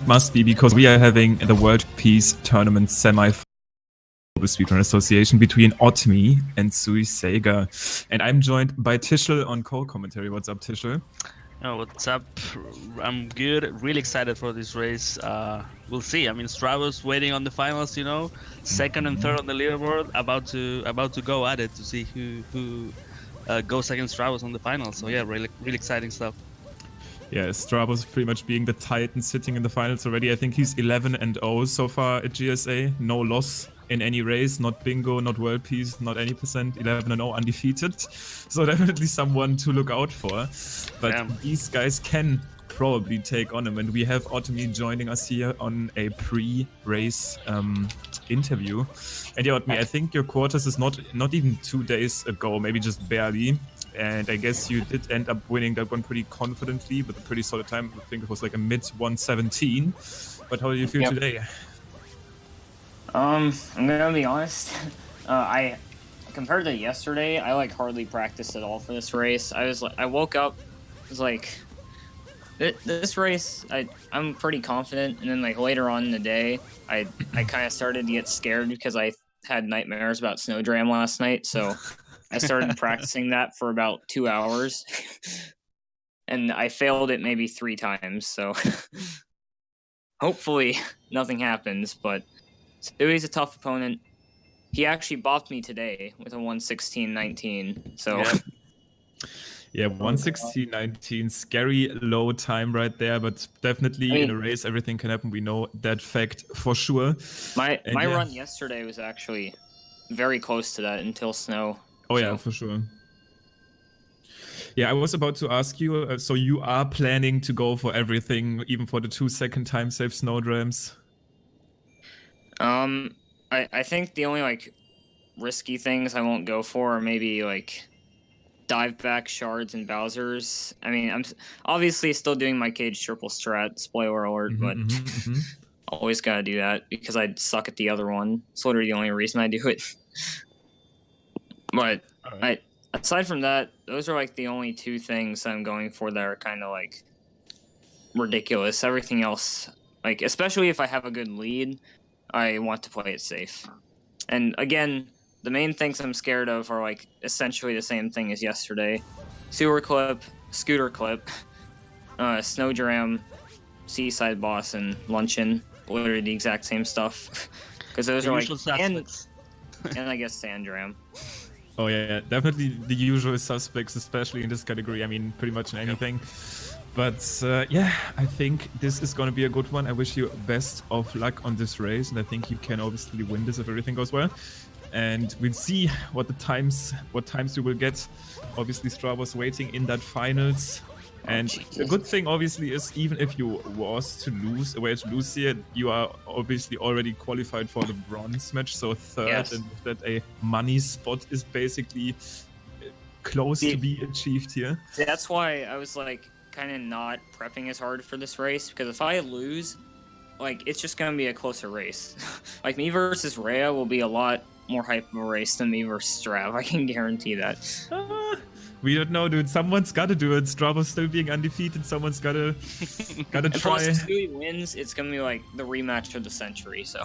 must be because we are having the World Peace Tournament semi-final of the Speedrun Association between Odyssey and SuisaigaW. And I'm joined by Tischl on co-commentary. What's up, Tischl? Oh, what's up? I'm good. Really excited for this race. We'll see. I mean, Stravo's waiting on the finals. You know, second and third on the leaderboard, about to go at it to see who goes against Stravos on the finals. So yeah, really exciting stuff. Yeah, Stravos pretty much being the Titan sitting in the finals already. I think he's 11-0 so far at GSA. No loss in any race, not bingo, not world peace, not any percent. 11-0 undefeated. So definitely someone to look out for. But these guys can probably take on him. And we have Otomi joining us here on a pre-race interview. And yeah, Otomi, I think your quarters is not even 2 days ago, maybe just barely. And I guess you did end up winning that one pretty confidently with a pretty solid time. I think it was like a mid-117. But how do you feel today? I'm gonna be honest. Compared to yesterday, I like hardly practiced at all for this race. I woke up, was like, this race, I'm pretty confident. And then like later on in the day, I kind of started to get scared because I had nightmares about Snowdram last night. So I started practicing that for about 2 hours, and I failed it maybe 3 times. So hopefully nothing happens. But Stewie's a tough opponent. He actually bopped me today with a 1:16.19. So yeah, 1:16.19, scary low time right there. But definitely in a race, everything can happen. We know that fact for sure. My run yesterday was actually very close to that until snow. Oh, yeah, for sure. Yeah, I was about to ask you, so you are planning to go for everything, even for the 2-second time save snowdrams? I think the only, like, risky things I won't go for are maybe, like, dive back shards and Bowsers. I mean, I'm obviously still doing my cage triple strat, spoiler alert, but always gotta do that because I suck at the other one. It's literally the only reason I do it. But aside from that, those are like the only 2 things I'm going for that are kind of like ridiculous. Everything else, like especially if I have a good lead, I want to play it safe. And again, the main things I'm scared of are like essentially the same thing as yesterday: sewer clip, scooter clip, snowdram, seaside boss, and luncheon. Literally the exact same stuff. Because those are like and I guess sandram. Oh yeah, definitely the usual suspects, especially in this category. I mean, pretty much in anything. But yeah, I think this is going to be a good one. I wish you best of luck on this race, and I think you can obviously win this if everything goes well. And we'll see what times you will get. Obviously, Stravo's waiting in that finals. And the good thing, obviously, is even if you were to lose here, you are obviously already qualified for the bronze match. So third, and that a money spot is basically close to be achieved here. That's why I was like kind of not prepping as hard for this race, because if I lose, like it's just gonna be a closer race. Like me versus Rhea will be a lot more hype of a race than me versus Strav. I can guarantee that. We don't know, dude. Someone's got to do it. Stravo's still being undefeated. Someone's got to try. Plus, if Stewie wins, it's gonna be like the rematch of the century. So,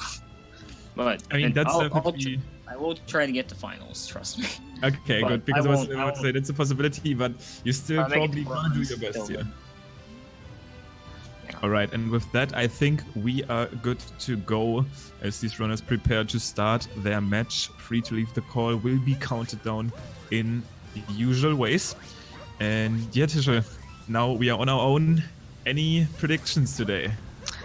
but I mean, that's definitely. I will try to get to finals. Trust me. Okay, good. Because I was about to say that's a possibility, but you still probably gonna do your best here. All right, and with that, I think we are good to go as these runners prepare to start their match. Free to leave the call will be counted down in the usual ways. And yeah, Tischl, now we are on our own. Any predictions today?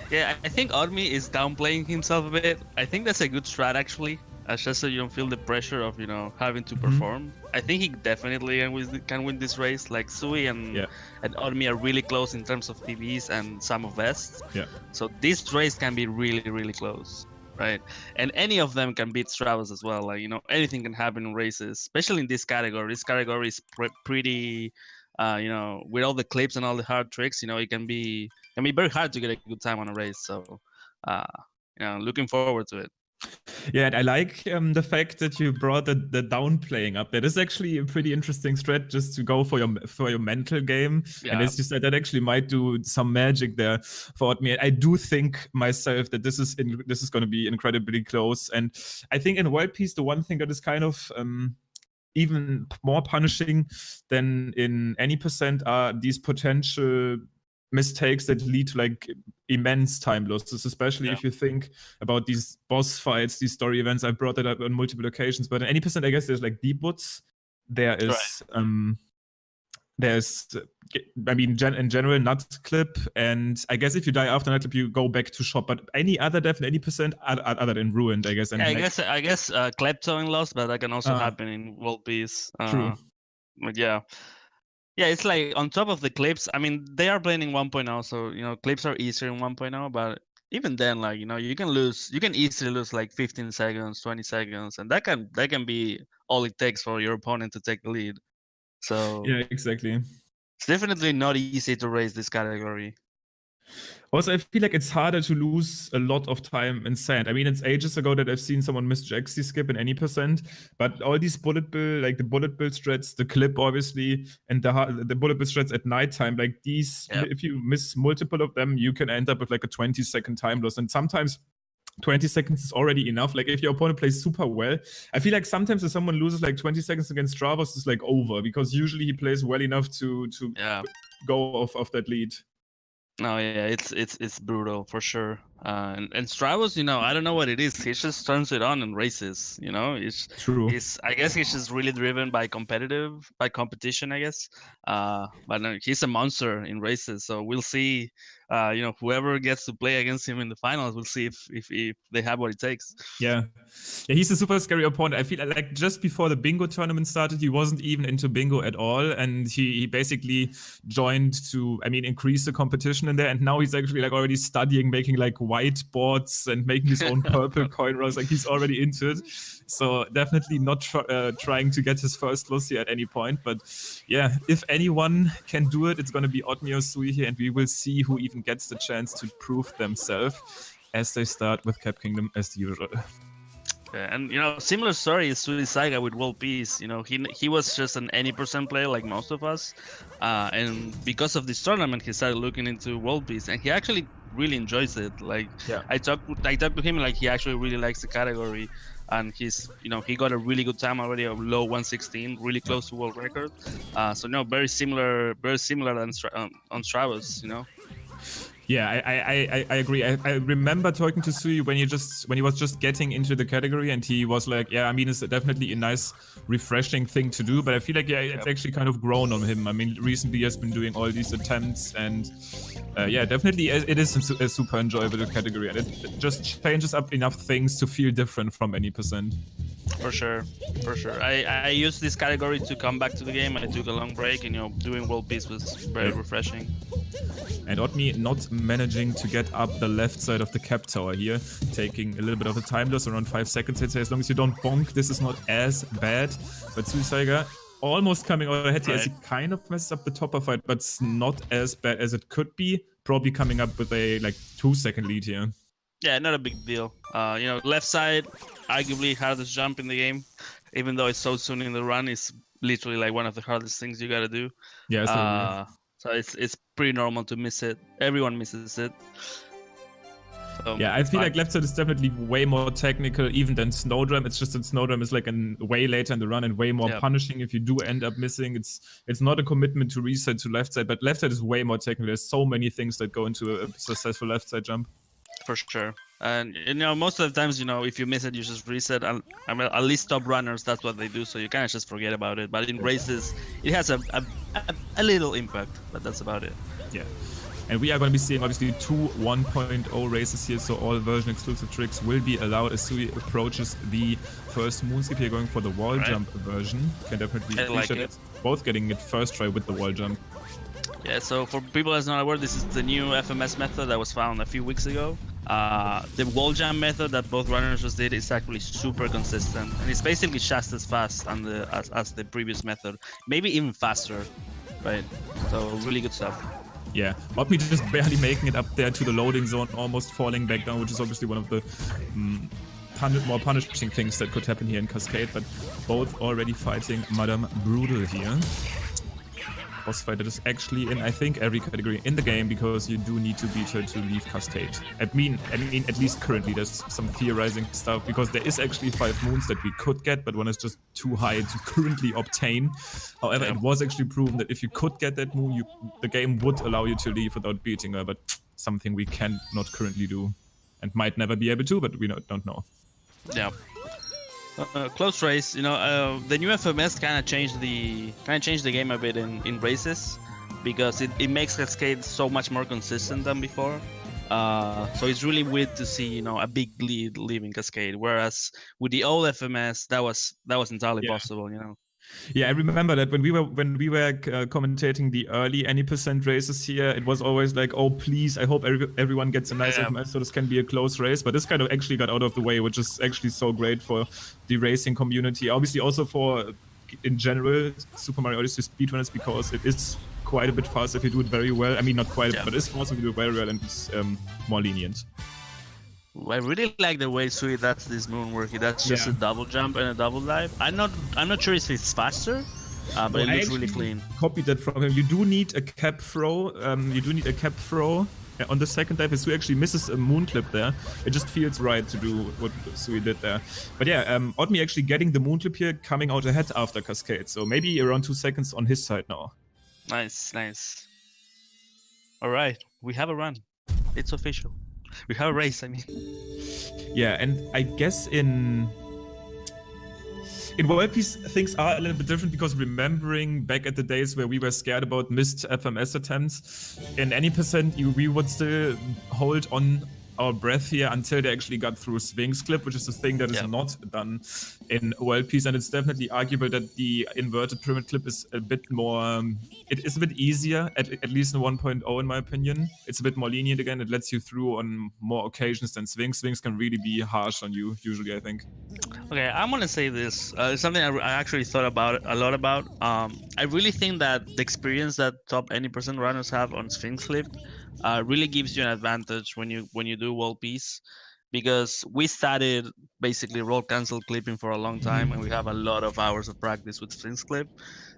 Yeah, I think Oddme is downplaying himself a bit. I think that's a good strat actually. Just so you don't feel the pressure of, you know, having to perform. I think he definitely can win this race. Like Sui and Oddme are really close in terms of PBs and sum of vests. Yeah. So this race can be really close. Right, and any of them can beat Stravos as well. Like, you know, anything can happen in races, especially in this category. This category is pretty, you know, with all the clips and all the hard tricks. You know, it can be very hard to get a good time on a race. So, you know, looking forward to it. Yeah, and I like the fact that you brought the downplaying up. That is actually a pretty interesting strat just to go for your mental game. And Yeah, as you said, that actually might do some magic there for me. I do think myself that this is going to be incredibly close. And I think in World Peace, the one thing that is kind of even more punishing than in any percent are these potential mistakes that lead to like immense time losses, especially if you think about these boss fights, these story events. I've brought that up on multiple occasions, but in any percent, I guess there's like deep woods. There's I mean, in general, nut clip, and I guess if you die after nut clip, you go back to shop. But any other death in any percent other than ruined, I guess. And yeah, I guess kleptoing loss, but that can also happen in World Peace. True. But yeah, it's like on top of the clips. I mean, they are playing in 1.0, so clips are easier in 1.0. But even then, like you can easily lose like 15 seconds, 20 seconds, and that can be all it takes for your opponent to take the lead. So yeah, exactly. It's definitely not easy to raise this category. Also, I feel like it's harder to lose a lot of time in sand. I mean, it's ages ago that I've seen someone miss Jaxi skip in any percent, but all these bullet bill, like the bullet bill strats, the clip obviously, and the bullet bill strats at nighttime, like these, if you miss multiple of them, you can end up with like a 20-second time loss. And sometimes 20 seconds is already enough. Like if your opponent plays super well, I feel like sometimes if someone loses like 20 seconds against Stravos, it's like over, because usually he plays well enough to go off that lead. No, yeah, it's brutal for sure. And Stravos, I don't know what it is. He just turns it on and races. It's true. I guess he's just really driven by competition, I guess. But no, he's a monster in races. So we'll see. Whoever gets to play against him in the finals, we'll see if they have what it takes. Yeah, he's a super scary opponent. I feel like just before the bingo tournament started, he wasn't even into bingo at all, and he basically joined to, I mean, increase the competition in there. And now he's actually like already studying making like whiteboards and making his own purple coin rolls. Like he's already into it. So definitely not trying to get his first loss here at any point. But yeah, if anyone can do it, it's going to be Otmi or Sui here, and we will see who even gets the chance to prove themselves as they start with Cap Kingdom as usual. Yeah, and similar story is SuisaigaW with World Peace. He was just an any percent player like most of us, and because of this tournament, he started looking into World Peace, and he actually really enjoys it. Like I talked to him, like he actually really likes the category, and he's he got a really good time already of low 116, really close to world record. So very similar than on Stravos, Yeah, I agree. I remember talking to Sui when he was just getting into the category, and he was like, yeah, I mean, it's definitely a nice, refreshing thing to do, but I feel like, it's actually kind of grown on him. I mean, recently he has been doing all these attempts, and definitely it is a super enjoyable category, and it just changes up enough things to feel different from any percent. For sure. I used this category to come back to the game. I took a long break, and doing World Peace was very refreshing. And Otmi not managing to get up the left side of the cap tower here, taking a little bit of a time loss, around 5 seconds. I'd say as long as you don't bonk, this is not as bad. But Suisaiga almost coming out ahead here as he kind of messes up the topper fight, but it's not as bad as it could be. Probably coming up with a 2-second lead here. Yeah, not a big deal. Left side, arguably hardest jump in the game, even though it's so soon in the run. It's literally like one of the hardest things you gotta do. Yeah, so it's pretty normal to miss it. Everyone misses it. So yeah, I feel like left side is definitely way more technical even than Snowdrum. It's just that Snowdrum is like way later in the run and way more punishing if you do end up missing. It's not a commitment to reset to left side, but left side is way more technical. There's so many things that go into a successful left side jump. For sure. And most of the times, if you miss it, you just reset. I mean, at least top runners, that's what they do. So you kind of just forget about it. But in races, it has a little impact, but that's about it. Yeah. And we are going to be seeing obviously 2 1.0 races here, so all version exclusive tricks will be allowed as Sui approaches the first moonskip here, going for the wall jump version. Can definitely appreciate it. Both getting it first try with the wall jump. Yeah, so for people that's not aware, this is the new FMS method that was found a few weeks ago. The wall jump method that both runners just did is actually super consistent, and it's basically just as fast as the previous method, maybe even faster, right? So really good stuff. Yeah, Otmi just barely making it up there to the loading zone, almost falling back down, which is obviously one of the more punishing things that could happen here in Cascade, but both already fighting Madame Brutal here. Boss fight that is actually in, I think, every category in the game, because you do need to beat her to leave Cascade. I mean, at least currently there's some theorizing stuff, because there is actually 5 moons that we could get, but one is just too high to currently obtain. However, it was actually proven that if you could get that moon, the game would allow you to leave without beating her, but something we cannot currently do, and might never be able to, but we don't know. Yeah. Close race, you know. The new FMS kind of changed the game a bit in races, because it makes Cascade so much more consistent than before. So it's really weird to see, you know, a big lead leaving Cascade, whereas with the old FMS that was entirely possible, you know. Yeah, I remember that when we were commentating the early any % races here, it was always like, oh please, I hope everyone gets a nice FMS, so this can be a close race. But this kind of actually got out of the way, which is actually so great for the racing community. Obviously also for, in general, Super Mario Odyssey speedrunners, because it is quite a bit faster if you do it very well. I mean, not quite, but it's faster if you do it very well, and it's more lenient. I really like the way Sui does this moon work. He does just a double jump and a double dive. I'm not sure if it's faster, but it looks really clean. Copied that from him. You do need a cap throw. On the second dive. Sui actually misses a moon clip there. It just feels right to do what Sui did there. But yeah, Odmi actually getting the moon clip here, coming out ahead after Cascade. So maybe around 2 seconds on his side now. Nice, nice. All right, we have a run. It's official. We have a race, I mean. Yeah, and I guess in World Peace things are a little bit different, because remembering back at the days where we were scared about missed FMS attempts, in any %, we would still hold on our breath here until they actually got through Sphinx Clip, which is a thing that is not done in World Peace, and it's definitely arguable that the inverted pyramid clip is a bit more, it is a bit easier, at least in 1.0 in my opinion. It's a bit more lenient again, it lets you through on more occasions than Sphinx. Sphinx can really be harsh on you, usually, I think. Okay, I'm gonna say this. It's something I actually thought about a lot about. I really think that the experience that top any % runners have on Sphinx Clip really gives you an advantage when you do World Peace, because we started basically roll cancel clipping for a long time, and we have a lot of hours of practice with Sphinx Clip.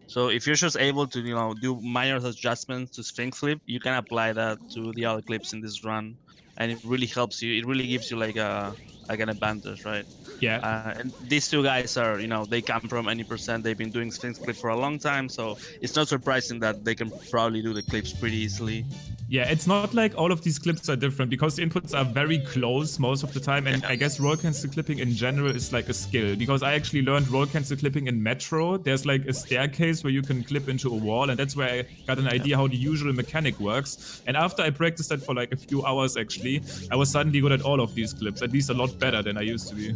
So if you're just able to, you know, do minor adjustments to Sphinx Clip, you can apply that to the other clips in this run, and it really helps you. It really gives you like an advantage, right? Yeah. And these two guys are, you know, they come from any %. They've been doing Sphinx Clip for a long time, so it's not surprising that they can probably do the clips pretty easily. Yeah, it's not like all of these clips are different, because the inputs are very close most of the time, and I guess roll cancel clipping in general is like a skill, because I actually learned roll cancel clipping in Metro. There's like a staircase where you can clip into a wall, and that's where I got an idea how the usual mechanic works. And after I practiced that for like a few hours actually, I was suddenly good at all of these clips, at least a lot better than I used to be.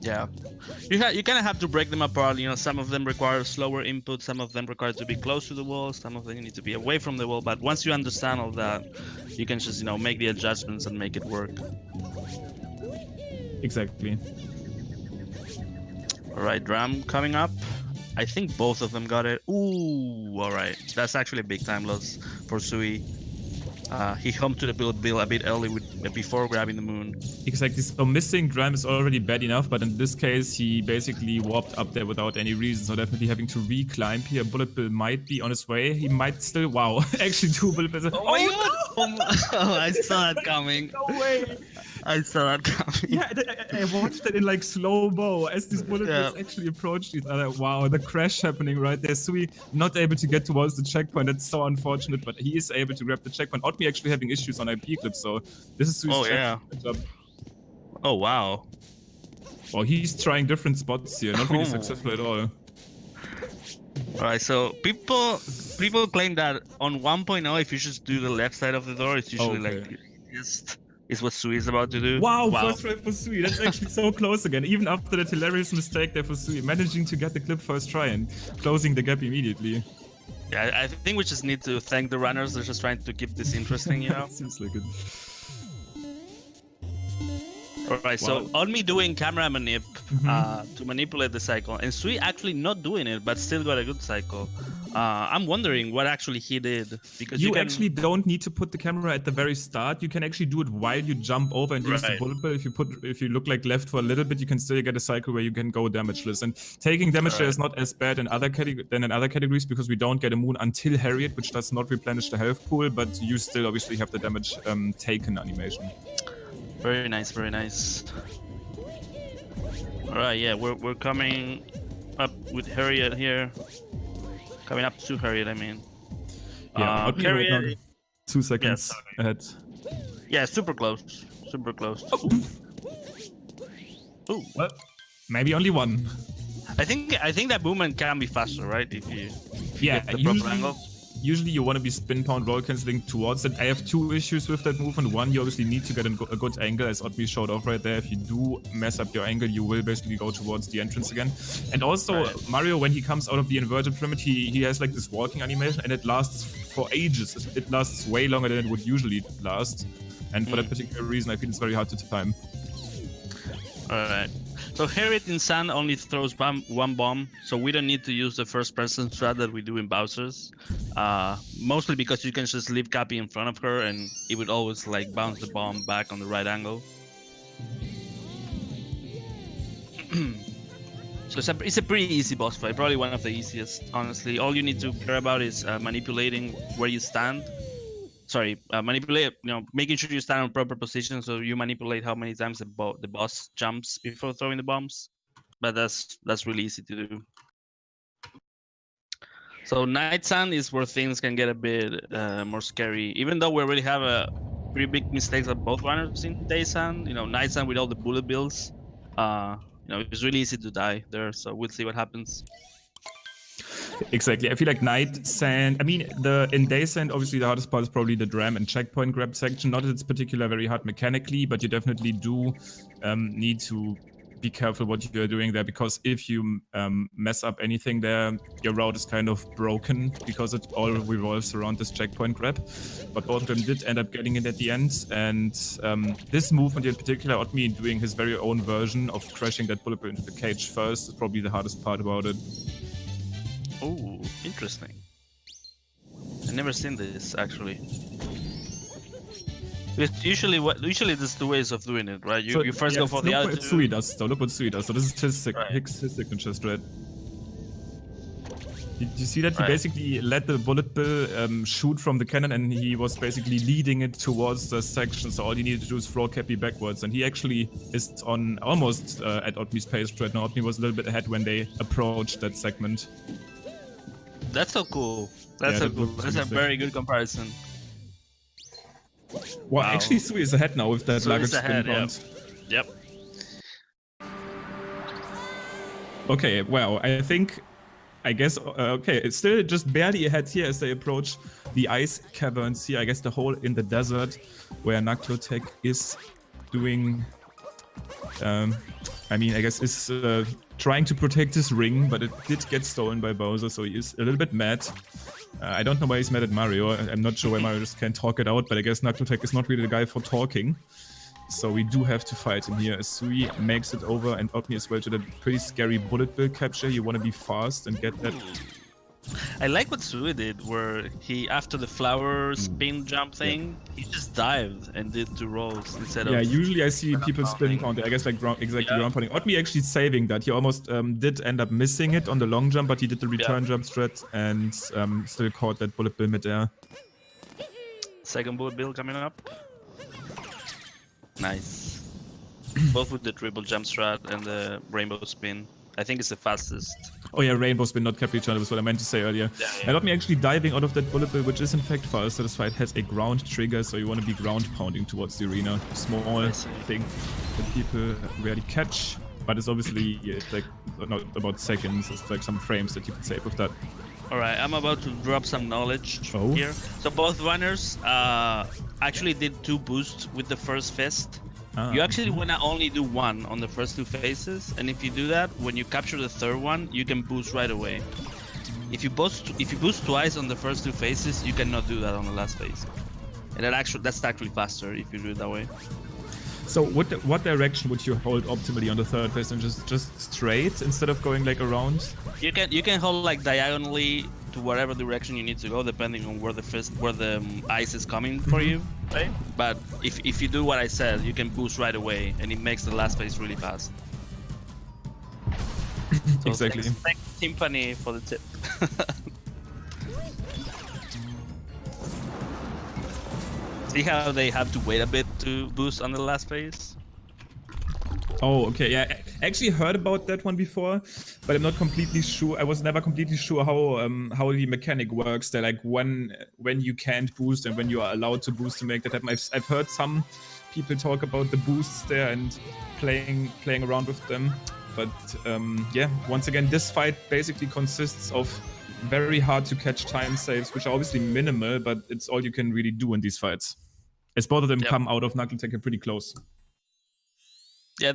Yeah, you kind of have to break them apart. You know, some of them require slower input, some of them require to be close to the wall, some of them need to be away from the wall. But once you understand all that, you can just, you know, make the adjustments and make it work. Exactly. All right, drum coming up. I think both of them got it. Ooh, all right. That's actually a big time loss for Sui. He humped to the bill a bit early before grabbing the moon. Exactly, so missing drum is already bad enough, but in this case he basically warped up there without any reason, so definitely having to re-climb here. Bullet Bill might be on his way, he might still, wow, actually 2 Bullet Bills. Oh my god! Oh, I saw that coming. No way! I saw that coming. Yeah, I watched it in like slow-mo as these bullet bills actually approached each other. Wow, the crash happening right there. Sui not able to get towards the checkpoint. That's so unfortunate, but he is able to grab the checkpoint. Odmi actually having issues on IP clips, so this is Sui's job. Oh wow. Well, he's trying different spots here, not really successful at all. Alright, so people claim that on 1.0, if you just do the left side of the door, it's usually like is what Sui is about to do. Wow, first try for Sui. That's actually so close again. Even after that hilarious mistake there for Sui, managing to get the clip first try and closing the gap immediately. Yeah, I think we just need to thank the runners. They're just trying to keep this interesting, you know? Seems like it. Alright, so on me doing camera manip to manipulate the cycle, and Sui actually not doing it, but still got a good cycle. I'm wondering what actually he did, because You can... actually don't need to put the camera at the very start. You can actually do it while you jump over and use the Right. bullet bill. If you look like left for a little bit, you can still get a cycle where you can go damageless. And taking damage there is not as bad in other than in other categories, because we don't get a moon until Harriet, which does not replenish the health pool, but you still obviously have the damage taken animation. Very nice, very nice. All right, yeah, we're coming up with Harriet here. Coming up to Harriet, I mean. Yeah, not Harriet, right now. 2 seconds ahead. Yeah, super close. Super close. Oh. Ooh. Well, maybe only one. I think that movement can be faster, right? If you yeah, get the proper angle. Usually you want to be spin pound roll cancelling towards it. I have 2 issues with that movement. One, you obviously need to get a good angle, as Oddly showed off right there. If you do mess up your angle, you will basically go towards the entrance again. And also, Mario, when he comes out of the inverted pyramid, he has like this walking animation, and it lasts for ages. It lasts way longer than it would usually last. And for that particular reason, I feel it's very hard to time. Alright. So Harriet in Sand only throws one bomb, so we don't need to use the first person strat that we do in Bowser's. Mostly because you can just leave Cappy in front of her and it would always like bounce the bomb back on the right angle. So it's a pretty easy boss fight, probably one of the easiest, honestly. All you need to care about is manipulating where you stand. Making sure you stand in proper position, so you manipulate how many times the boss jumps before throwing the bombs. But that's really easy to do. So Night Sand is where things can get a bit more scary. Even though we already have a pretty big mistakes of both runners in Day Sand, Night Sand with all the bullet bills, it's really easy to die there. So we'll see what happens. Exactly. I feel like Night Sand. I mean, in Day Sand, obviously the hardest part is probably the dram and checkpoint grab section. Not that it's particularly very hard mechanically, but you definitely do need to be careful what you're doing there, because if you mess up anything there, your route is kind of broken, because it all revolves around this checkpoint grab. But both of them did end up getting it at the end, and this movement in particular, Otmi doing his very own version of crashing that bullet bill into the cage first, is probably the hardest part about it. Oh, interesting. I've never seen this actually. Usually there's 2 ways of doing it, right? You first go for the other. Look what Sui does. Though. Look what Sui does. So this is his signature strat. Did you see that? He basically let the bullet bill shoot from the cannon, and he was basically leading it towards the section. So all he needed to do is throw Cappy backwards, and he actually is on almost at Otmi's pace right now. Otmi was a little bit ahead when they approached that segment. That's so cool. That's a very good comparison. Well, actually, Sui is ahead now with that luggage spin round. Yep. Okay, well, I guess, okay, it's still just barely ahead here as they approach the ice caverns here. I guess the hole in the desert where Naklotech is doing, is trying to protect his ring, but it did get stolen by Bowser, so he is a little bit mad. I don't know why he's mad at Mario. I'm not sure why Mario just can't talk it out, but I guess Naklotech is not really the guy for talking. So we do have to fight him here. Sui makes it over, and Otmi as well to the pretty scary bullet bill capture. You want to be fast and get that. I like what Sui did, where he, after the flower spin jump thing, he just dived and did 2 rolls instead of... Yeah, usually I see people spin pounding. I guess like ground pounding. Otmi actually saving that. He almost did end up missing it on the long jump, but he did the return jump strat and still caught that bullet bill midair. Second bullet bill coming up. Nice. Both with the triple jump strat and the rainbow spin. I think it's the fastest. Oh yeah, rainbow spin, not Cappy Channel, was what I meant to say earlier. I got me actually diving out of that bullet bill, which is in fact fast. So this fight has a ground trigger, so you want to be ground pounding towards the arena. Small thing that people rarely catch, but it's obviously it's like not about seconds. It's like some frames that you can save with that. Alright, I'm about to drop some knowledge here. So both runners actually did 2 boosts with the first fist. You actually want to only do 1 on the first 2 phases, and if you do that, when you capture the 3rd one, you can boost right away. If you boost twice on the first 2 phases, you cannot do that on the last phase. And that's actually faster if you do it that way. So what direction would you hold optimally on the 3rd phase, and just straight instead of going like around? You can hold like diagonally to whatever direction you need to go, depending on where the ice is coming for you. Right? But if you do what I said, you can boost right away, and it makes the last phase really fast. So Exactly. Thanks Timpani for the tip. See how they have to wait a bit to boost on the last phase? Oh, okay, yeah. I actually heard about that one before, but I'm not completely sure. I was never completely sure how the mechanic works. There, like when you can't boost and when you are allowed to boost to make that happen. I've heard some people talk about the boosts there and playing around with them. But yeah, once again, this fight basically consists of very hard to catch time saves, which are obviously minimal, but it's all you can really do in these fights. As both of them come out of Knuckle Tech pretty close. Yeah,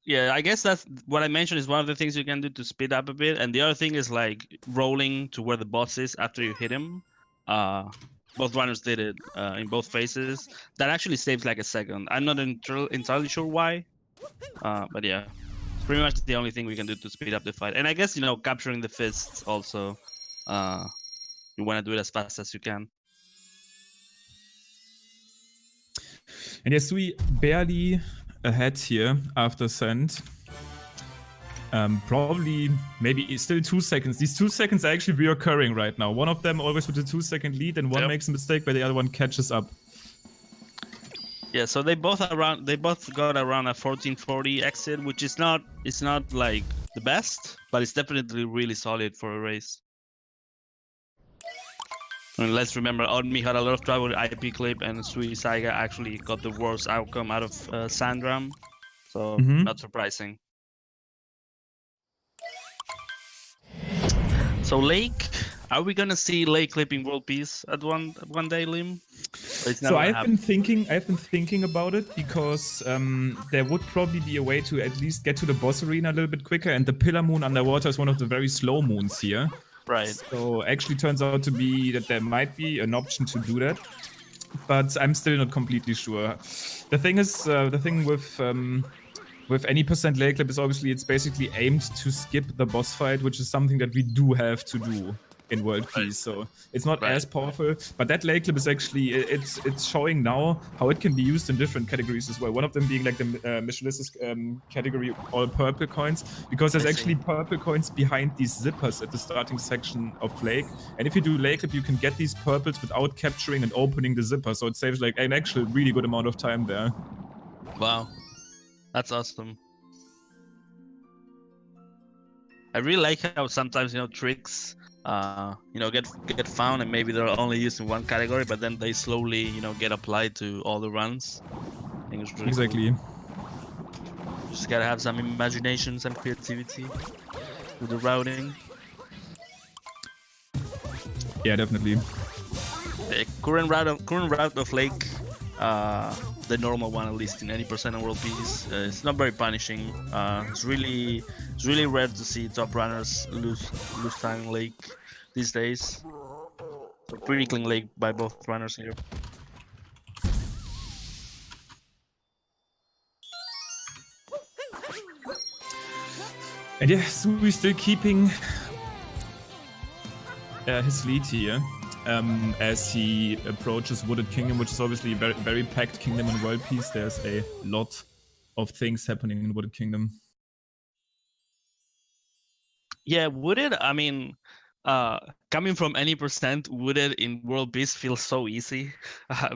yeah, I guess that's what I mentioned is one of the things you can do to speed up a bit, and the other thing is like rolling to where the boss is after you hit him. Both runners did it in both phases. That actually saves like a second. I'm not entirely sure why, but yeah, it's pretty much the only thing we can do to speed up the fight. And I guess, you know, capturing the fists also, you want to do it as fast as you can. And yeah, Sui barely ahead here after Send. Probably, maybe still 2 seconds. These 2 seconds are actually reoccurring right now. One of them always with a 2-second lead, and one makes a mistake, but the other one catches up. Yeah, so they both got around a 1440 exit, which is not like the best, but it's definitely really solid for a race. And let's remember, Odmi had a lot of trouble with IP clip, and Suisaiga actually got the worst outcome out of Sandram, so not surprising. So Lake, are we gonna see Lake clipping world peace at one day, Lim? So I've been thinking about it because there would probably be a way to at least get to the boss arena a little bit quicker, and the Pillar Moon underwater is one of the very slow moons here. Right. So actually turns out to be that there might be an option to do that, but I'm still not completely sure. The thing is, the thing with any percent lake clip is obviously it's basically aimed to skip the boss fight, which is something that we do have to do in World Peace, so it's not as powerful. But that lake clip is actually it's showing now how it can be used in different categories as well. One of them being like the Michelis's category, all purple coins, because there's actually purple coins behind these zippers at the starting section of Lake. And if you do lake clip, you can get these purples without capturing and opening the zipper, so it saves like an actual really good amount of time there. Wow, that's awesome. I really like how sometimes, you know, tricks you know, get found and maybe they're only used in one category, but then they slowly, you know, get applied to all the runs. I think it's really cool. Just gotta have some imagination, some creativity with the routing. Yeah, definitely. The current route of Lake, the normal one at least in any percent of World Peace, it's not very punishing. It's really rare to see top runners lose time Lake these days. So pretty clean Lake by both runners here. And yeah, Sui still keeping his lead here as he approaches Wooded Kingdom, which is obviously a very packed kingdom in World Peace. There's a lot of things happening in Wooded Kingdom. Yeah, Wooded, I mean, coming from any percent, Wooded in World Peace feels so easy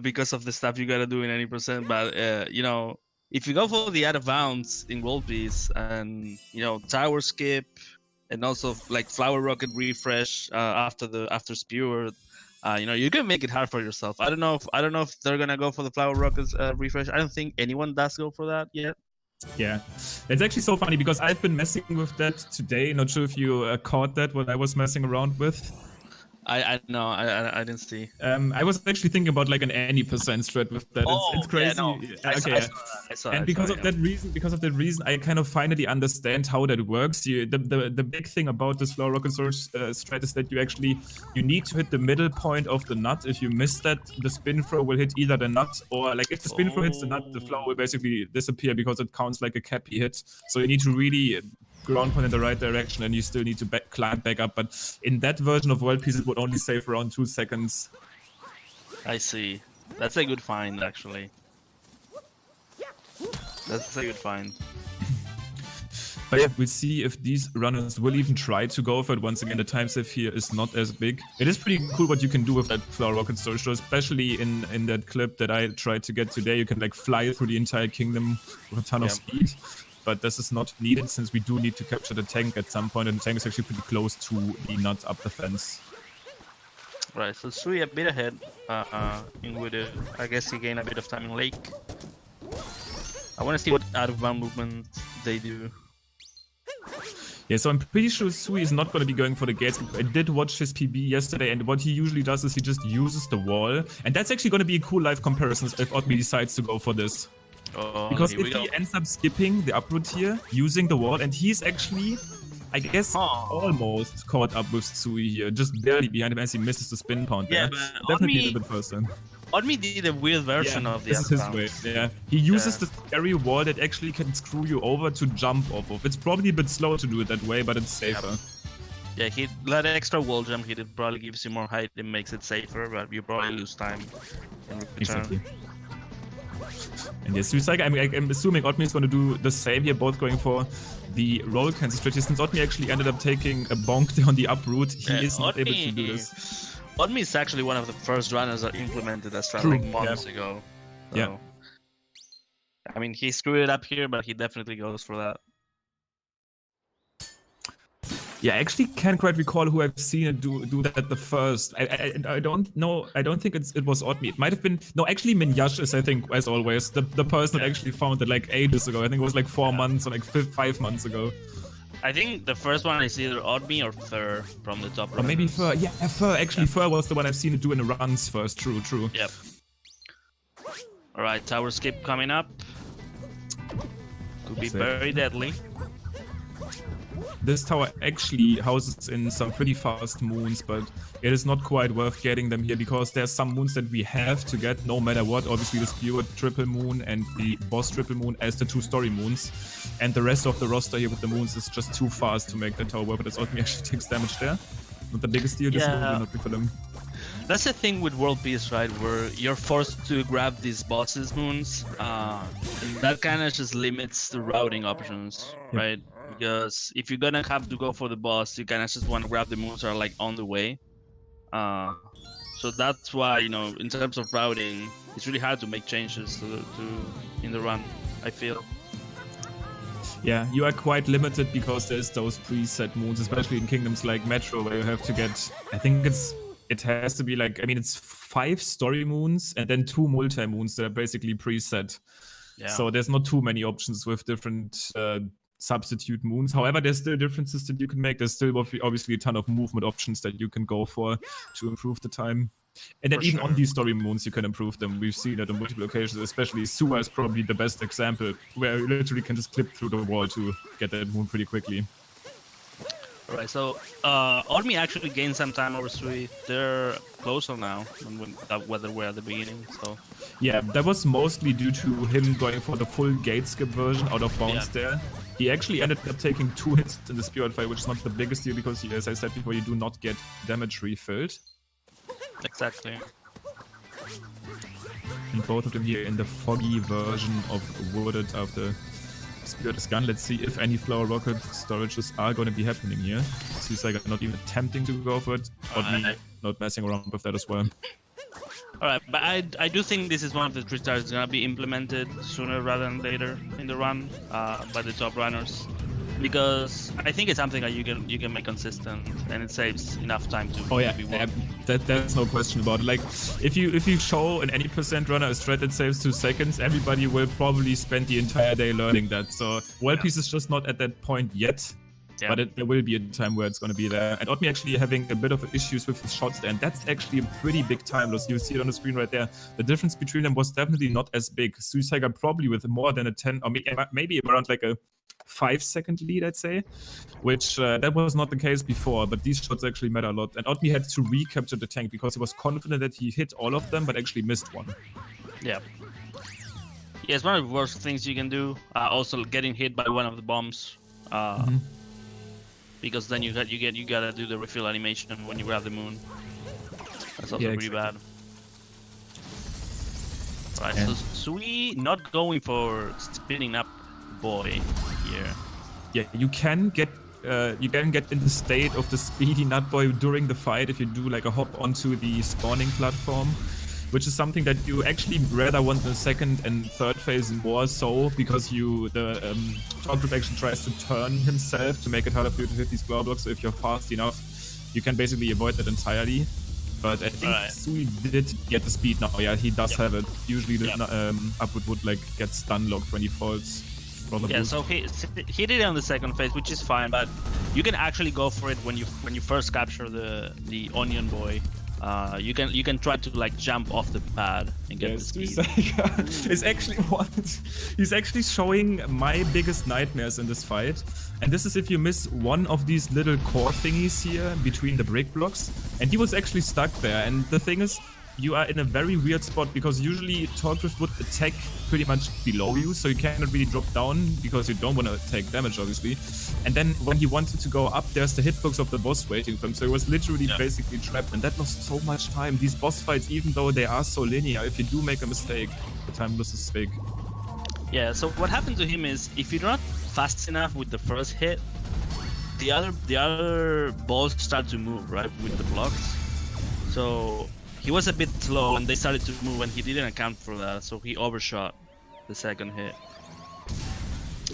because of the stuff you gotta do in any percent. But, you know, if you go for the out of bounds in World Peace and, you know, tower skip and also like flower rocket refresh after Spewer, you know, you can make it hard for yourself. I don't know if they're gonna go for the flower rockets refresh. I don't think anyone does go for that yet. Yeah, it's actually so funny because I've been messing with that today. Not sure if you caught that, what I was messing around with. I know, I didn't see. I was actually thinking about like an any percent strat with that. It's crazy. Yeah, no. I saw and because of that reason, I kind of finally understand how that works. The big thing about this flower rocket source strat is that you need to hit the middle point of the nut. If you miss that, the spin throw will hit either the nut or like if the spin throw hits the nut, the flower will basically disappear because it counts like a cappy hit. So you need to really ground point in the right direction, and you still need to climb back up. But in that version of World Peace, it would only save around 2 seconds. I see. That's a good find, actually. That's a good find. But yeah, we'll see if these runners will even try to go for it. Once again, the time save here is not as big. It is pretty cool what you can do with that flower rocket storage though, especially in that clip that I tried to get today. You can like fly through the entire kingdom with a ton of speed. But this is not needed since we do need to capture the tank at some point, and the tank is actually pretty close to the nut up the fence. Right, so Sui a bit ahead in Wooded. I guess he gained a bit of time in Lake. I want to see what out-of-bound movement they do. Yeah, so I'm pretty sure Sui is not going to be going for the gates. I did watch his PB yesterday, and what he usually does is he just uses the wall. And that's actually going to be a cool live comparison if Oddme decides to go for this. Oh, because if he ends up skipping the uproot here, using the wall, and he's actually, I guess, almost caught up with Sui here, just barely behind him as he misses the spin pound there. Yeah, but definitely a bit faster. Oddme did a weird version of the this is his way. Yeah, he uses the scary wall that actually can screw you over to jump off of. It's probably a bit slow to do it that way, but it's safer. Yeah, that extra wall jump he did probably gives you more height and makes it safer, but you probably lose time in return. Exactly. And yes, I'm assuming Oddme is going to do the same here, both going for the roll cancel strategy. Since Oddme actually ended up taking a bonk on the uproot, he is not able to do this. Oddme is actually one of the first runners that implemented that strat like months ago. So, yeah. I mean, he screwed it up here, but he definitely goes for that. Yeah, I actually can't quite recall who I've seen it do that the first. I don't know. I don't think it was Oddme. It might have been... No, actually Minyash is, I think, as always, the person that actually found it like ages ago. I think it was like 4 months or like 5 months ago. I think the first one is either Oddme or Fur from the top. Or maybe Fur. Yeah, Fur. Actually, Fur was the one I've seen it do in the runs first. True. Yep. Alright, tower skip coming up. Could be very deadly. This tower actually houses in some pretty fast moons, but it is not quite worth getting them here because there's some moons that we have to get no matter what. Obviously the Spear triple moon and the boss triple moon as the 2 story moons. And the rest of the roster here with the moons is just too fast to make that tower work, but it's Oddme actually takes damage there. Not the biggest deal, this will not be for them. That's the thing with World Peace, right? Where you're forced to grab these bosses moons. And that kind of just limits the routing options, right? Because if you're gonna have to go for the boss, you kind of just want to grab the moons that are like on the way. So that's why, you know, in terms of routing, it's really hard to make changes in the run, I feel. Yeah, you are quite limited because there's those preset moons, especially in kingdoms like Metro, where you have to get, I think it has to be like, I mean, it's 5 story moons and then 2 multi moons that are basically preset. Yeah. So there's not too many options with different substitute moons. However, there's still differences that you can make. There's still obviously a ton of movement options that you can go for to improve the time. And then even on these story moons, you can improve them. We've seen it on multiple occasions, especially Sua is probably the best example, where you literally can just clip through the wall to get that moon pretty quickly. Alright, so Oddme actually gained some time over Sui. They're closer now than where they were at the beginning. So yeah, that was mostly due to him going for the full gate skip version out of bounds there. He actually ended up taking 2 hits in the Spirit Fight, which is not the biggest deal because, as I said before, you do not get damage refilled. Exactly. And both of them here in the foggy version of Wooded after Spirit is gone. Let's see if any flower rocket storages are going to be happening here. SuisaigaW not even attempting to go for it, but not messing around with that as well. Alright, but I do think this is one of the 3 stars that's going to be implemented sooner rather than later in the run by the top runners. Because I think it's something that you can make consistent and it saves enough time to be worked. That's no question about it. Like if you show an any percent runner a strat that saves 2 seconds, everybody will probably spend the entire day learning that. So World Peace is just not at that point yet. Yeah. But there will be a time where it's going to be there. And Oddme actually having a bit of issues with his shots there. And that's actually a pretty big time loss. You see it on the screen right there. The difference between them was definitely not as big. SuisaigaW probably with more than a 10, or maybe around like a 5-second lead, I'd say. Which that was not the case before. But these shots actually matter a lot. And Oddme had to recapture the tank because he was confident that he hit all of them, but actually missed one. Yeah. Yeah, it's one of the worst things you can do. Also getting hit by one of the bombs. because then you gotta do the refill animation when you grab the moon. That's also pretty bad. Right, so Sui not going for spinning up boy here. Yeah, you can get in the state of the speedy nut boy during the fight if you do like a hop onto the spawning platform, which is something that you actually rather want in the second and third phase more so, because the top group actually tries to turn himself to make it harder for you to hit these ground blocks. So if you're fast enough, you can basically avoid that entirely. But I think Sui did get the speed now. Yeah, he does have it. Usually the upward would like get stun locked when he falls. Yeah, so he did it on the second phase, which is fine. But you can actually go for it when you first capture the onion boy. You can try to like jump off the pad and get the speed. is actually he's actually showing my biggest nightmares in this fight, and this is if you miss one of these little core thingies here between the brick blocks, and he was actually stuck there. And the thing is, you are in a very weird spot because usually Torgriff would attack pretty much below you, so you cannot really drop down because you don't want to take damage, obviously. And then when he wanted to go up, there's the hitbox of the boss waiting for him, so he was literally basically trapped, and that lost so much time. These boss fights, even though they are so linear, if you do make a mistake, the time loses big. Yeah, so what happened to him is, if you're not fast enough with the first hit, the other balls start to move, right, with the blocks. So he was a bit slow and they started to move, and he didn't account for that, so he overshot the second hit.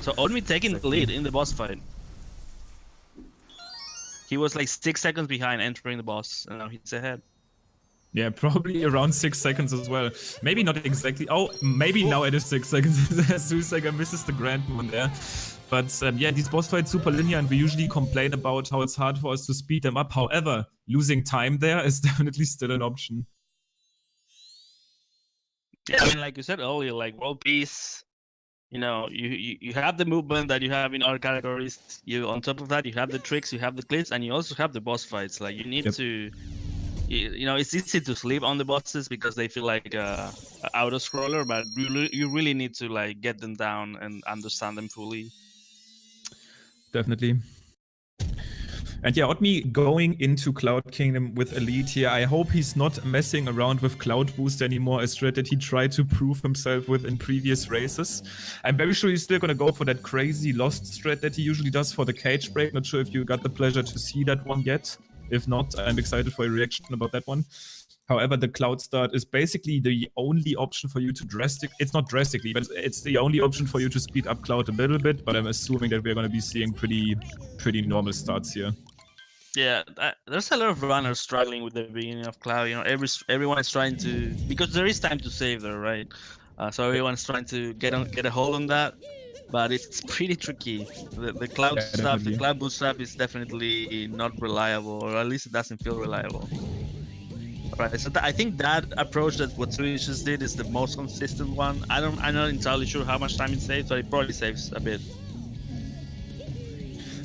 So Odmi taking the lead in the boss fight. He was like 6 seconds behind entering the boss, and now he's ahead. Yeah, probably around 6 seconds as well. Maybe not exactly. Oh, maybe now it is 6 seconds. SuisaigaW misses the grand one there. But yeah, these boss fights super linear, and we usually complain about how it's hard for us to speed them up. However, losing time there is definitely still an option. Yeah, I mean, like you said earlier, like world peace, you know, you have the movement that you have in other categories. You on top of that, you have the tricks, you have the clips, and you also have the boss fights. Like you need to, you know, it's easy to sleep on the bosses because they feel like a auto scroller, but you really need to like get them down and understand them fully. Definitely. And yeah, Odmi going into Cloud Kingdom with Elite here. I hope he's not messing around with Cloud Boost anymore, a strat that he tried to prove himself with in previous races. I'm very sure he's still going to go for that crazy Lost strat that he usually does for the cage break. Not sure if you got the pleasure to see that one yet. If not, I'm excited for your reaction about that one. However, the Cloud Start is basically the only option for you to it's not drastically, but it's the only option for you to speed up Cloud a little bit, but I'm assuming that we're going to be seeing pretty normal starts here. Yeah, there's a lot of runners struggling with the beginning of Cloud. You know, everyone is trying to, because there is time to save there, right? So everyone's trying to get a hold on that, but it's pretty tricky. The Cloud stuff, the Cloud Boost stuff is definitely not reliable, or at least it doesn't feel reliable. Right, so I think that approach that what Sui just did is the most consistent one. I'm not entirely sure how much time it saves, but it probably saves a bit.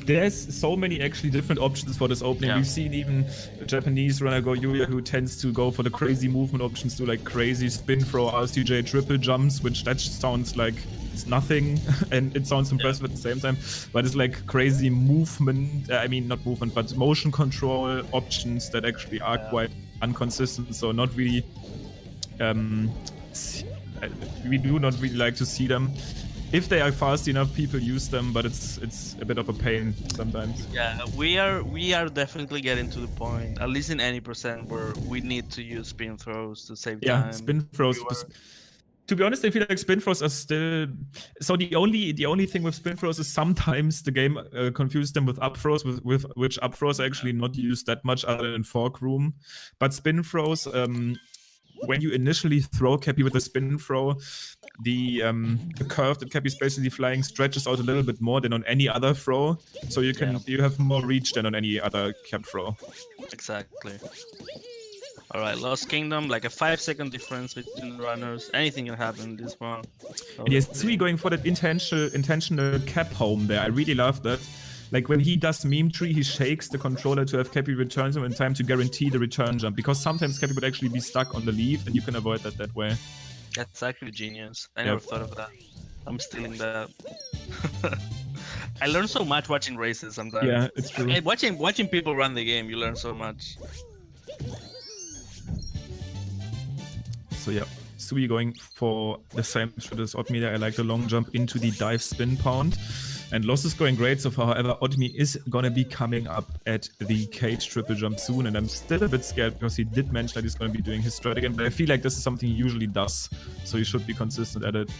There's so many actually different options for this opening. Yeah. We've seen even a Japanese runner Yuya who tends to go for the crazy movement options, do like crazy spin throw, RCJ triple jumps, which that just like it's nothing and it sounds impressive at the same time, but it's like crazy movement, I mean not movement, but motion control options that actually are quite inconsistent, so not really, we do not really like to see them. If they are fast enough, people use them, but it's a bit of a pain sometimes. Yeah, we are definitely getting to the point, at least in any percent, where we need to use spin throws to save time. Yeah, spin throws. To be honest, I feel like spin throws are still. So the only thing with spin throws is sometimes the game confuses them with up throws, with which up throws are actually not used that much other than in fork room. But spin throws, when you initially throw Cappy with a spin throw, the curve that Cappy is basically flying stretches out a little bit more than on any other throw, so you have more reach than on any other Cap throw. Exactly. All right, Lost Kingdom, like a 5-second difference between the runners. Anything can happen in this one. And yes, Sui going for that intentional Cap home there. I really love that. Like when he does meme tree, he shakes the controller to have Cappy return him in time to guarantee the return jump, because sometimes Cappy would actually be stuck on the leaf and you can avoid that way. That's actually genius. I never thought of that. I'm stealing that. I learn so much watching races sometimes. Yeah, it's true. Hey, watching people run the game, you learn so much. So yeah, Sui going for the same shot as Oddme. I like the long jump into the dive spin pound. And Loss is going great so far. However, Oddme is gonna be coming up at the cage triple jump soon. And I'm still a bit scared because he did mention that he's gonna be doing his strat again. But I feel like this is something he usually does. So he should be consistent at it.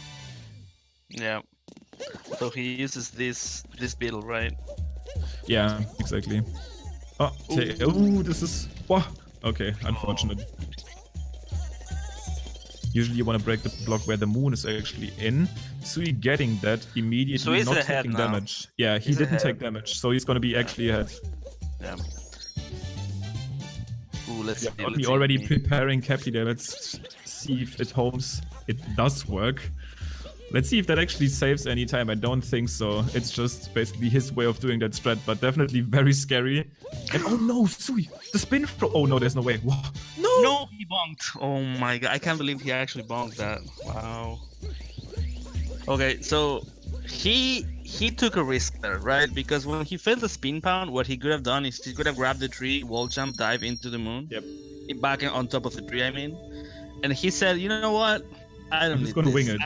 Yeah. So he uses this build, right? Yeah, exactly. Oh, ooh, this is... Wow. Okay, unfortunate. Usually you want to break the block where the moon is actually in. Sui getting that immediately, so he's not ahead taking now. damage. Yeah, he He's didn't ahead. take damage, so he's gonna be actually ahead. Yeah. Ooh, let's see. Oddme already preparing Cappy there. Let's see if it does work. Let's see if that actually saves any time. I don't think so. It's just basically his way of doing that strat, but definitely very scary. And oh no, Sui, the spin throw. Oh no, there's no way. Wow. No, he bonked. Oh my god, I can't believe he actually bonked that. Wow. Okay, so he took a risk there, right? Because when he failed the spin pound, what he could have done is he could have grabbed the tree, wall jump, dive into the moon. Yep. Back on top of the tree, I mean. And he said, you know what? I don't I'm need just gonna this. wing it.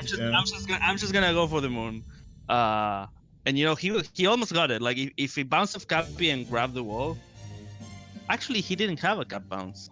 I'm just gonna go for the moon. And you know he almost got it. Like if he bounced off Cappy and grabbed the wall. Actually, he didn't have a cap bounce,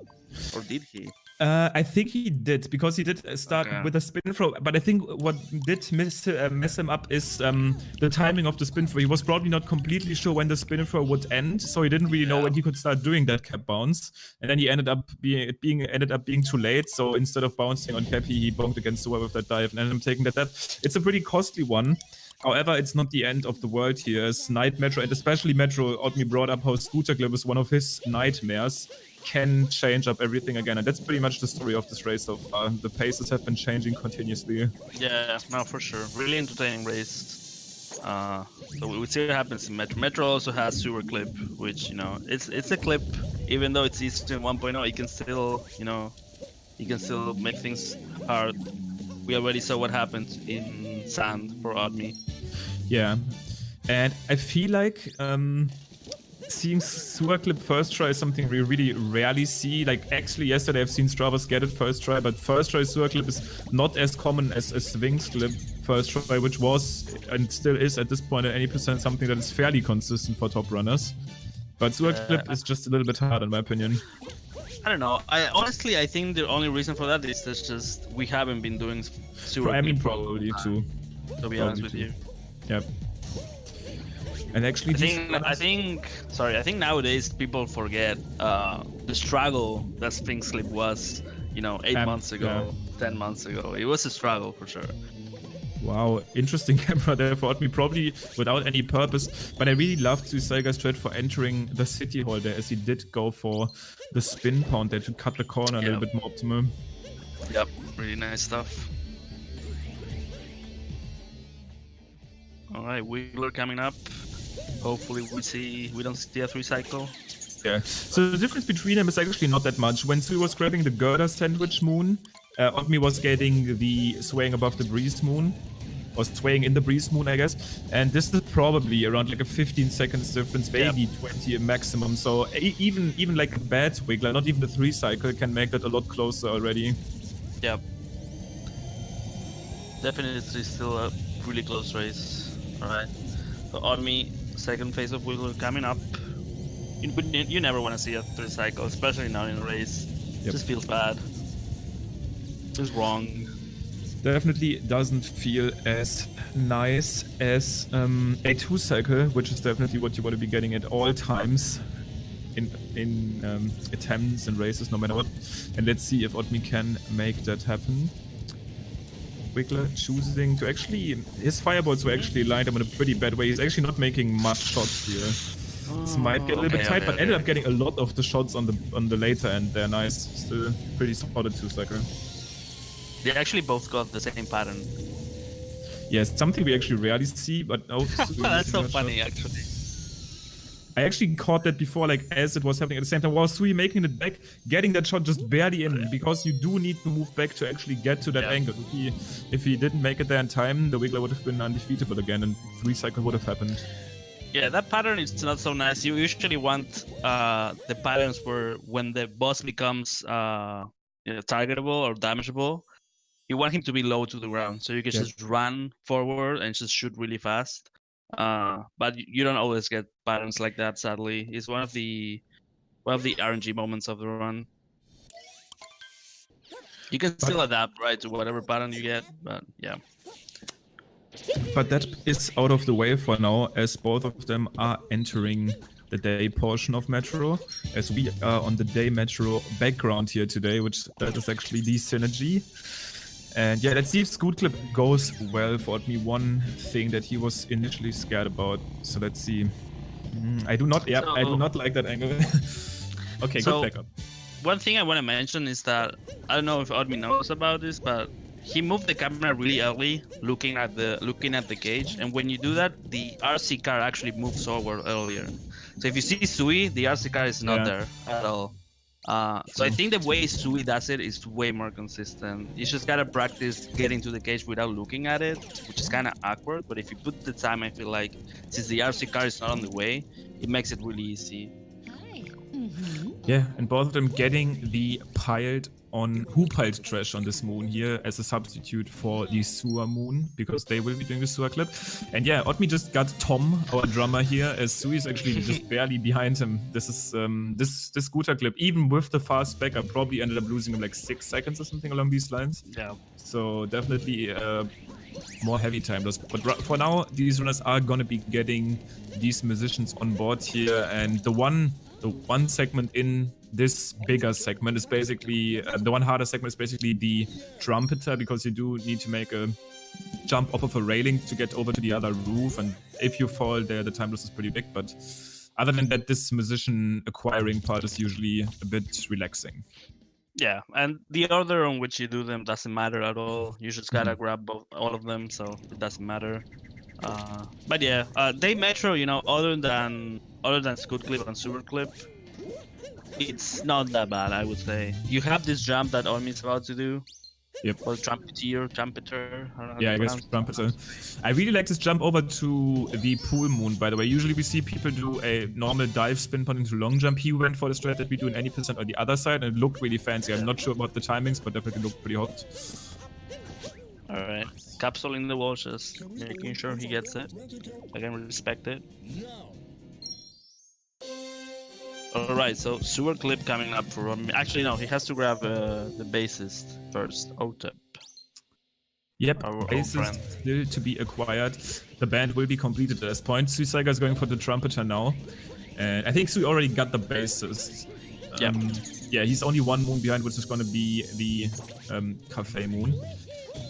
or did he? I think he did, because he did start with a spin throw. But I think what did mess him up is the timing of the spin throw. He was probably not completely sure when the spin throw would end, so he didn't really know when he could start doing that cap bounce. And then he ended up being too late. So instead of bouncing on Cappy, he bonked against the wall with that dive, and ended up taking that. It's a pretty costly one. However, it's not the end of the world here. As Night Metro, and especially Metro, Oddme brought up how Scooter Clip is one of his nightmares, can change up everything again. And that's pretty much the story of this race so far. The paces have been changing continuously. Yeah, no, for sure. Really entertaining race. So we see what happens in Metro. Metro also has Sewer Clip, which, you know, it's a clip. Even though it's Eastern 1.0, it can still, you know, you can still make things hard. We already saw what happened in Sand for Oddme. Yeah, and I feel like seeing Sewer Clip first try is something we really rarely see. Like, actually, yesterday I've seen Stravas get it first try, but first try Sewer Clip is not as common as Swings Clip first try, which was and still is at this point at any percent something that is fairly consistent for top runners. But Sewer Clip is just a little bit hard, in my opinion. I don't know. I think the only reason for that is that just we haven't been doing Sewer Clip. I mean, probably too. To be honest with you. Yep. And actually, I think nowadays people forget the struggle that Sphinx Clip was, you know, 8 months ago, 10 months ago. It was a struggle for sure. Wow, interesting camera there for Oddme, probably without any purpose. But I really loved SuisaigaW's strat for entering the city hall there, as he did go for the spin pound there to cut the corner a little bit more optimal. Yep, really nice stuff. Alright, Wheeler coming up. Hopefully we don't see a 3-cycle. Yeah, so the difference between them is actually not that much. When Sui was grabbing the girder sandwich moon, Oddme was getting the swaying above the breeze moon. Or swaying in the breeze moon, I guess. And this is probably around like a 15 seconds difference, maybe 20 maximum. So even like a bad wiggler, not even the 3-cycle, can make that a lot closer already. Yep. Definitely still a really close race. Alright. So Oddme, second phase of Wiggler coming up. You never want to see a 3-cycle, especially now in a race. It just feels bad. Feels wrong. Definitely doesn't feel as nice as a 2-cycle, which is definitely what you want to be getting at all times in attempts and races, no matter what. And let's see if Oddme can make that happen. Wiggler choosing to actually... His fireballs were actually lined up in a pretty bad way. He's actually not making much shots here. This might get a little bit tight, but ended up getting a lot of the shots on the later end. They're nice. Still pretty solid 2-cycle. They actually both got the same pattern. Yes, something we actually rarely see, but oh, that's so funny actually. I actually caught that before, like as it was happening at the same time. While Sui making it back, getting that shot just barely in, because you do need to move back to actually get to that angle. If he didn't make it there in time, the Wiggler would have been undefeatable again, and 3-cycle would have happened. Yeah, that pattern is not so nice. You usually want the patterns where when the boss becomes targetable or damageable, you want him to be low to the ground, so you can just run forward and just shoot really fast. But you don't always get patterns like that, sadly. It's one of the RNG moments of the run. You can still adapt, right, to whatever pattern you get, but yeah. But that is out of the way for now, as both of them are entering the day portion of Metro, as we are on the day Metro background here today, which that is actually the synergy. And yeah, let's see if Scoot Clip goes well for me. One thing that he was initially scared about. So let's see. I do not like that angle. Okay, so, good backup. One thing I want to mention is that I don't know if Odmi knows about this, but he moved the camera really early, looking at the cage, and when you do that, the RC car actually moves forward earlier. So if you see Sui, the RC car is not there at all. So I think the way Sui does it is way more consistent. You just gotta practice getting to the cage without looking at it, which is kind of awkward. But if you put the time, I feel like since the RC car is not on the way, it makes it really easy. Yeah, and both of them getting the who piled trash on this moon here as a substitute for the sewer moon, because they will be doing the sewer clip. And yeah, Otmi just got Tom, our drummer here, as Sui is actually just barely behind him. This is this scooter clip, even with the fast back, I probably ended up losing him like 6 seconds or something along these lines. Yeah. So definitely more heavy time loss. But for now, these runners are gonna be getting these musicians on board here, and the one segment in this bigger segment is basically the one harder segment is basically the trumpeter, because you do need to make a jump off of a railing to get over to the other roof, and if you fall there, the time loss is pretty big. But other than that, this musician acquiring part is usually a bit relaxing. Yeah, and the order on which you do them doesn't matter at all. You just gotta grab all of them, so it doesn't matter. But yeah, day Metro, you know, other than Scoot Clip and Sewer Clip, it's not that bad, I would say. You have this jump that Ormi's about to do. Yep. Or trumpeter. I don't know yeah, I guess trumpeter. I really like this jump over to the pool moon, by the way. Usually we see people do a normal dive spin point into long jump. He went for the strat that we do in any percent on the other side, and it looked really fancy. I'm not sure about the timings, but definitely looked pretty hot. Alright. Capsule in the wall, just making sure he gets it. I can respect it. Alright, so Sewer Clip coming up for him. Actually, no, he has to grab the bassist first, Otep. Yep, bassist still to be acquired. The band will be completed at this point. SuisaigaW is going for the trumpeter now. And I think Sui already got the bassist. Yeah, he's only one moon behind, which is going to be the Cafe moon.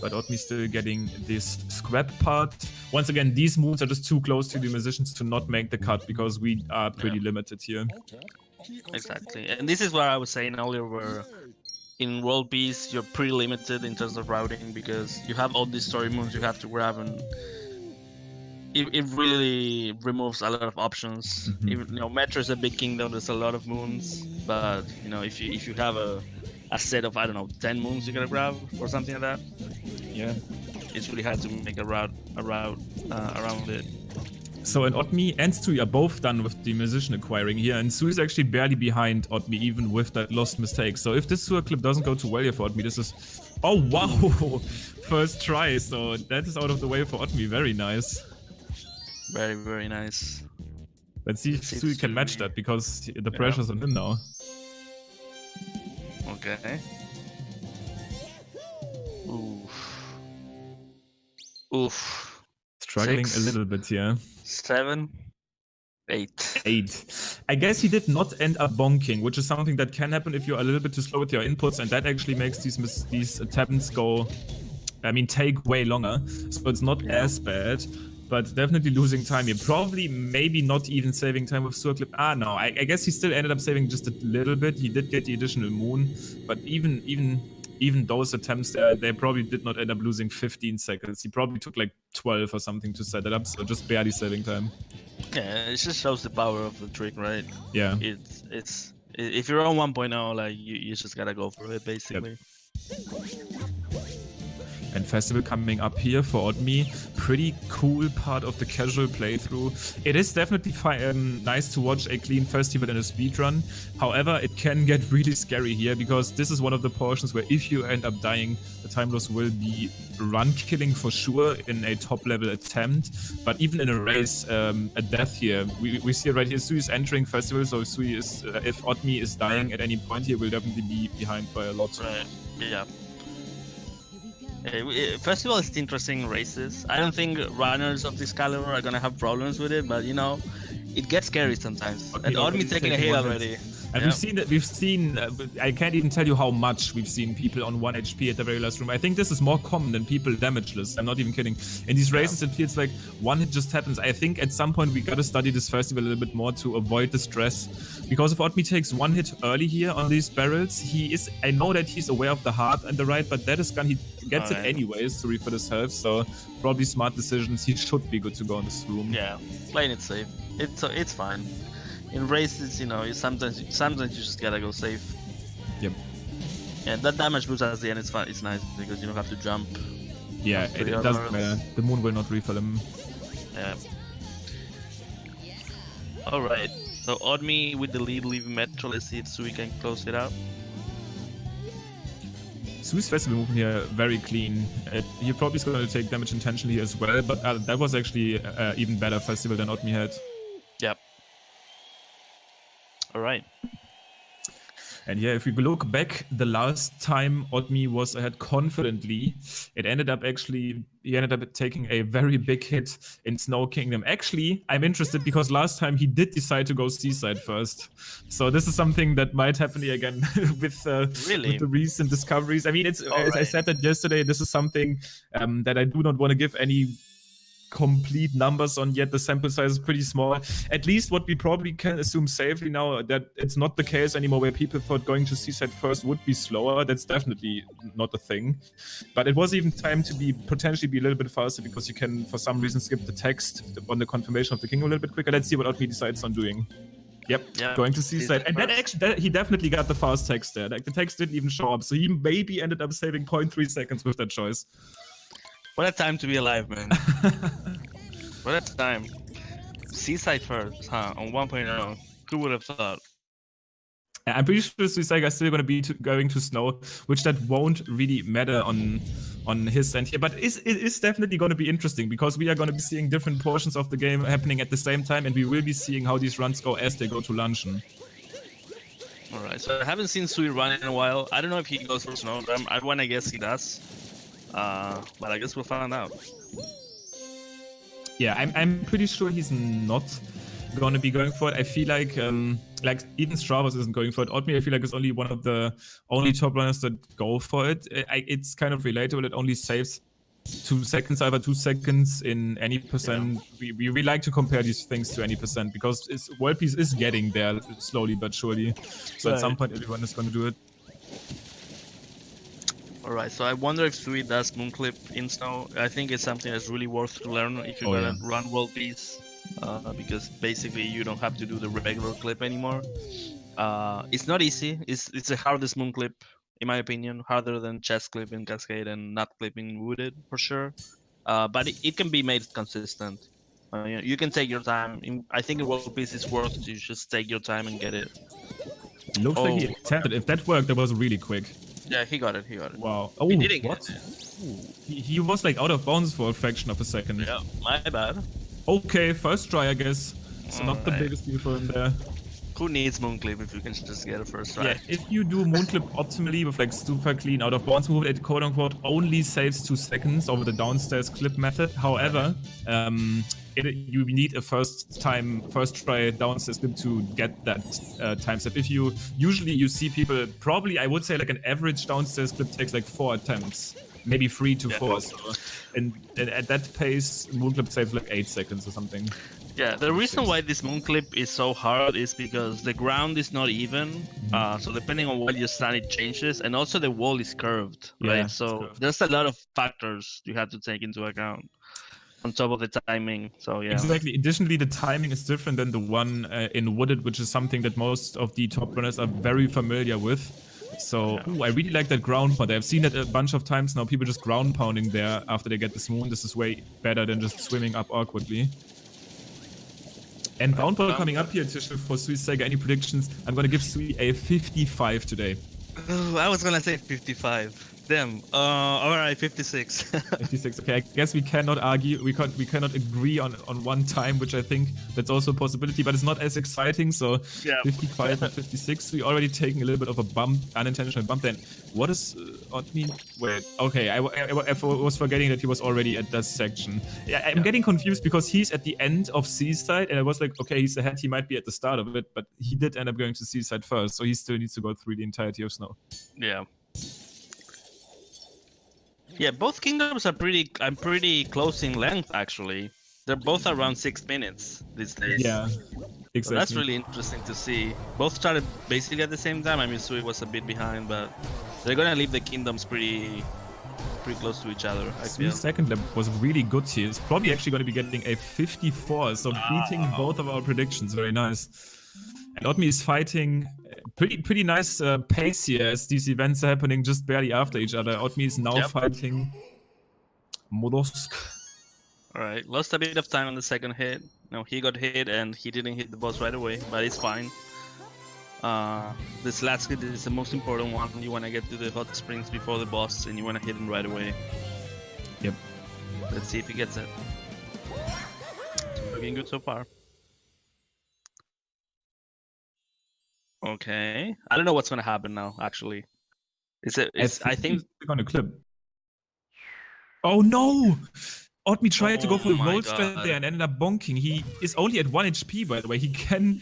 But Otmi still getting this scrap part. Once again, these moons are just too close to the musicians to not make the cut, because we are pretty limited here. Exactly, and this is what I was saying earlier, where in World Peace you're pretty limited in terms of routing, because you have all these story moons you have to grab, and it really removes a lot of options. Even, you know, Metro is a big kingdom, there's a lot of moons, but you know, if you have a set of, I don't know, 10 moons you gotta grab or something like that, yeah, it's really hard to make a route around it. So, and Otmi and Sui are both done with the musician acquiring here, and Sui is actually barely behind Otmi, even with that lost mistake. So if this sewer clip doesn't go too well here for Otmi, this is... Oh, wow! First try, so that is out of the way for Otmi. Very nice. Very, very nice. Let's see if Sui can match that, because the pressure's on him now. Okay. Oof. Struggling 6, a little bit here. 7, 8. 8. I guess he did not end up bonking, which is something that can happen if you're a little bit too slow with your inputs, and that actually makes these attempts go, I mean, take way longer. So it's not as bad, but definitely losing time here. Probably, maybe not even saving time with Sewer Clip. Ah, no, I guess he still ended up saving just a little bit. He did get the additional moon, but even those attempts there, they probably did not end up losing 15 seconds. He probably took like 12 or something to set it up, so just barely saving time. Yeah, it just shows the power of the trick, right? Yeah. It's if you're on 1.0, like you just gotta go for it, basically. Yep. And Festival coming up here for Oddme. Pretty cool part of the casual playthrough. It is definitely nice to watch a clean Festival in a speedrun. However, it can get really scary here because this is one of the portions where if you end up dying, the time loss will be run killing for sure in a top level attempt. But even in a race, a death here, we see it right here. Sui is entering Festival, so Sui is, if Oddme is dying at any point here, will definitely be behind by a lot. Right. Yeah. Festival is interesting races. I don't think runners of this caliber are gonna have problems with it, but you know, it gets scary sometimes. Okay, and Oddme taking a hit already. And we've seen, I can't even tell you how much we've seen people on 1 HP at the very last room. I think this is more common than people damageless. I'm not even kidding. In these races, it feels like one hit just happens. I think at some point we gotta study this festival a little bit more to avoid the stress. Because if Oddme takes 1 hit early here on these barrels, I know that he's aware of the heart and the right, but that is gone. He gets it anyways to refill his health. So probably smart decisions. He should be good to go in this room. Yeah, playing it safe. It's fine. In races, you know, sometimes you just gotta go safe. Yep. Yeah, that damage boost at the end is fun. It's nice because you don't have to jump. Yeah, it doesn't matter. The moon will not refill him. Yeah. All right. So Oddme with the lead, leaving Metro. Let's see if Sui can close it out. Sui's Festival movement here very clean. He probably is going to take damage intentionally as well, but that was actually even better Festival than Oddme had. Yep. All right. And yeah, if we look back, the last time Oddme was ahead confidently, he ended up taking a very big hit in Snow Kingdom. Actually, I'm interested because last time he did decide to go Seaside first. So this is something that might happen here again with the recent discoveries. I mean, I said that yesterday, this is something that I do not want to give any complete numbers on yet. The sample size is pretty small. At least what we probably can assume safely now that it's not the case anymore where people thought going to Seaside first would be slower. That's definitely not a thing. But it was even time to potentially be a little bit faster because you can for some reason skip the text on the confirmation of the kingdom a little bit quicker. Let's see what Oddme decides on doing. Yep, going to Seaside. And he definitely got the fast text there. Like the text didn't even show up. So he maybe ended up saving 0.3 seconds with that choice. What a time to be alive, man. What a time. Seaside first, huh? On 1.0. Who would have thought? I'm pretty sure Suisaiga is still going to be going to Snow, which that won't really matter on his end here. But it is definitely going to be interesting because we are going to be seeing different portions of the game happening at the same time, and we will be seeing how these runs go as they go to luncheon. Alright, so I haven't seen Sui run in a while. I don't know if he goes for Snow. I want to guess he does. But I guess we'll find out. Yeah, I'm pretty sure he's not gonna be going for it. I feel like even Stravos isn't going for it. Oddme, I feel like is only one of the only top runners that go for it. It's kind of relatable. It only saves 2 seconds, either 2 seconds in any percent. Yeah. We like to compare these things to any percent because World Peace is getting there slowly but surely. So at some point everyone is gonna do it. Alright, so I wonder if Sui does Moonclip in Snow. I think it's something that's really worth to learn if you're gonna run World Peace. Because basically you don't have to do the regular clip anymore. It's not easy. It's the hardest Moonclip, in my opinion. Harder than Chest Clip in Cascade and Nut Clip in Wooded, for sure. But it can be made consistent. You can take your time. I think in World Peace it's worth to just take your time and get it. Looks like he attempted. If that worked, that was really quick. Yeah, he got it. Wow. Oh, he didn't what? He was like out of bounds for a fraction of a second. Yeah, my bad. Okay, first try, I guess. So not the biggest deal for him there. Who needs Moonclip if you can just get a first try? Yeah, if you do Moonclip optimally with like super clean out of bounds move, it quote unquote only saves 2 seconds over the downstairs clip method. However, you need a first try downstairs clip to get that time step. If you see people probably, I would say like an average downstairs clip takes like 4 attempts. Maybe 3 to 4. So, and at that pace, Moonclip saves like 8 seconds or something. Yeah, the reason why this Moonclip is so hard is because the ground is not even. So depending on what you stand, it changes, and also the wall is curved, right? So there's a lot of factors you have to take into account on top of the timing. So yeah. Exactly. Additionally, the timing is different than the one in Wooded, which is something that most of the top runners are very familiar with. So, ooh, I really like that ground pound. I've seen it a bunch of times now. People just ground pounding there after they get this moon. This is way better than just swimming up awkwardly. And bound ball coming up here, Tisha, for Suisaiga. Any predictions? I'm gonna give Sui a 55 today. I was gonna say 55. Damn. Alright, 56. 56. Okay, I guess we cannot argue. We cannot agree on one time, which I think that's also a possibility, but it's not as exciting. So Yeah. 55 and 56. We already taking a little bit of a bump, unintentional bump. Then what is Oddmean? Wait. Okay, I was forgetting that he was already at that section. Yeah, I'm getting confused because he's at the end of Seaside, and I was like, okay, he's ahead. He might be at the start of it, but he did end up going to Seaside first, so he still needs to go through the entirety of Snow. Yeah. Yeah, both kingdoms are pretty close in length actually. They're both around 6 minutes these days. Yeah, exactly. So that's really interesting to see. Both started basically at the same time. I mean, Sui was a bit behind, but they're gonna leave the kingdoms pretty close to each other. I feel. Sui's second lap was really good here. He's probably actually going to be getting a 54, so beating both of our predictions. Very nice. And Oddme is fighting pretty nice pace here as these events are happening just barely after each other. Oddme is now fighting Mollusk. Alright, lost a bit of time on the second hit. No, he got hit and he didn't hit the boss right away, but it's fine. This last hit is the most important one. You want to get to the hot springs before the boss and you want to hit him right away. Yep. Let's see if he gets it. It's looking good so far. Okay. I don't know what's gonna happen now, actually. I think we're gonna clip. Oh no! Oddme tried to go for the roll straight there and ended up bonking. He is only at 1 HP, by the way. He can't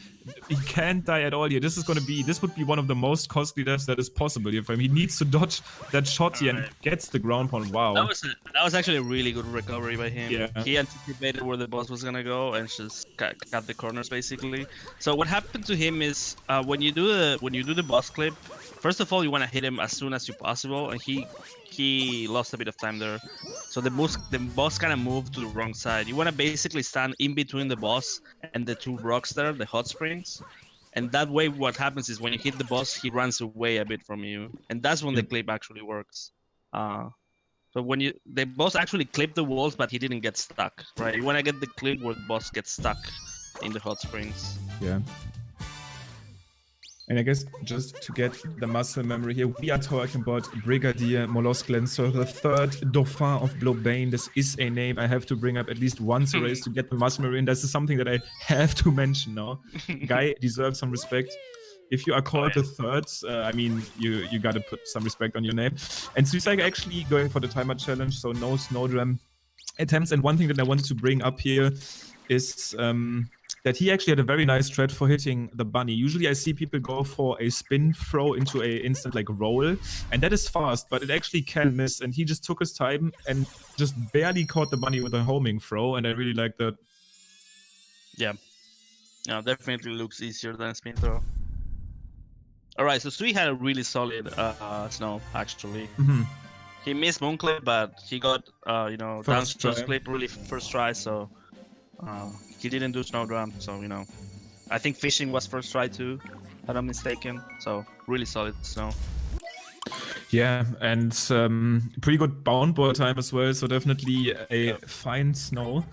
die at all here. This would be one of the most costly deaths that is possible here for him. He needs to dodge that shot here and gets the ground pound. Wow. That was actually a really good recovery by him. Yeah. He anticipated where the boss was gonna go and just cut the corners basically. So what happened to him is when you do the boss clip, first of all you want to hit him as soon as you possible, and he lost a bit of time there. So the boss kind of moved to the wrong side. You want to basically stand in between the boss and the two rocks there, the hot springs. And that way what happens is when you hit the boss, he runs away a bit from you. And that's when the clip actually works. So when the boss actually clipped the walls, but he didn't get stuck, right? You want to get the clip where the boss gets stuck in the hot springs. Yeah. And I guess just to get the muscle memory here, we are talking about Brigadier Mollusk Lancer, the third Dauphin of Blobane. This is a name I have to bring up at least once a race to get the muscle memory, and this is something that I have to mention now. Guy deserves some respect. If you are called the third, I mean, you gotta put some respect on your name. And Suisaiga actually going for the timer challenge, so no Snowdram attempts. And one thing that I wanted to bring up here is that he actually had a very nice strat for hitting the bunny. Usually I see people go for a spin throw into a instant like roll, and that is fast, but it actually can miss, and he just took his time and just barely caught the bunny with a homing throw, and I really like that. Yeah. No, definitely looks easier than a spin throw. Alright, so Sui had a really solid snow, actually. He missed Moonclip, but he got, down first clip really first try, so he didn't do Snowdram, so, I think fishing was first try too, if I'm not mistaken, so really solid snow. Yeah, and pretty good bound ball time as well, so definitely a fine snow.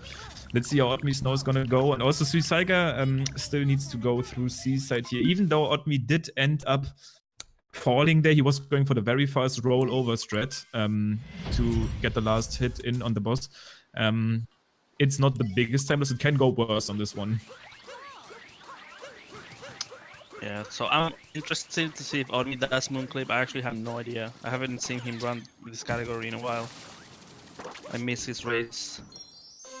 Let's see how Oddme Snow is gonna go, and also Suisaiga still needs to go through Seaside here, even though Oddme did end up falling there. He was going for the very fast roll over strat to get the last hit in on the boss. It's not the biggest time loss, it can go worse on this one. Yeah, so I'm interested to see if Oddme does Moonclip. I actually have no idea. I haven't seen him run this category in a while. I missed his race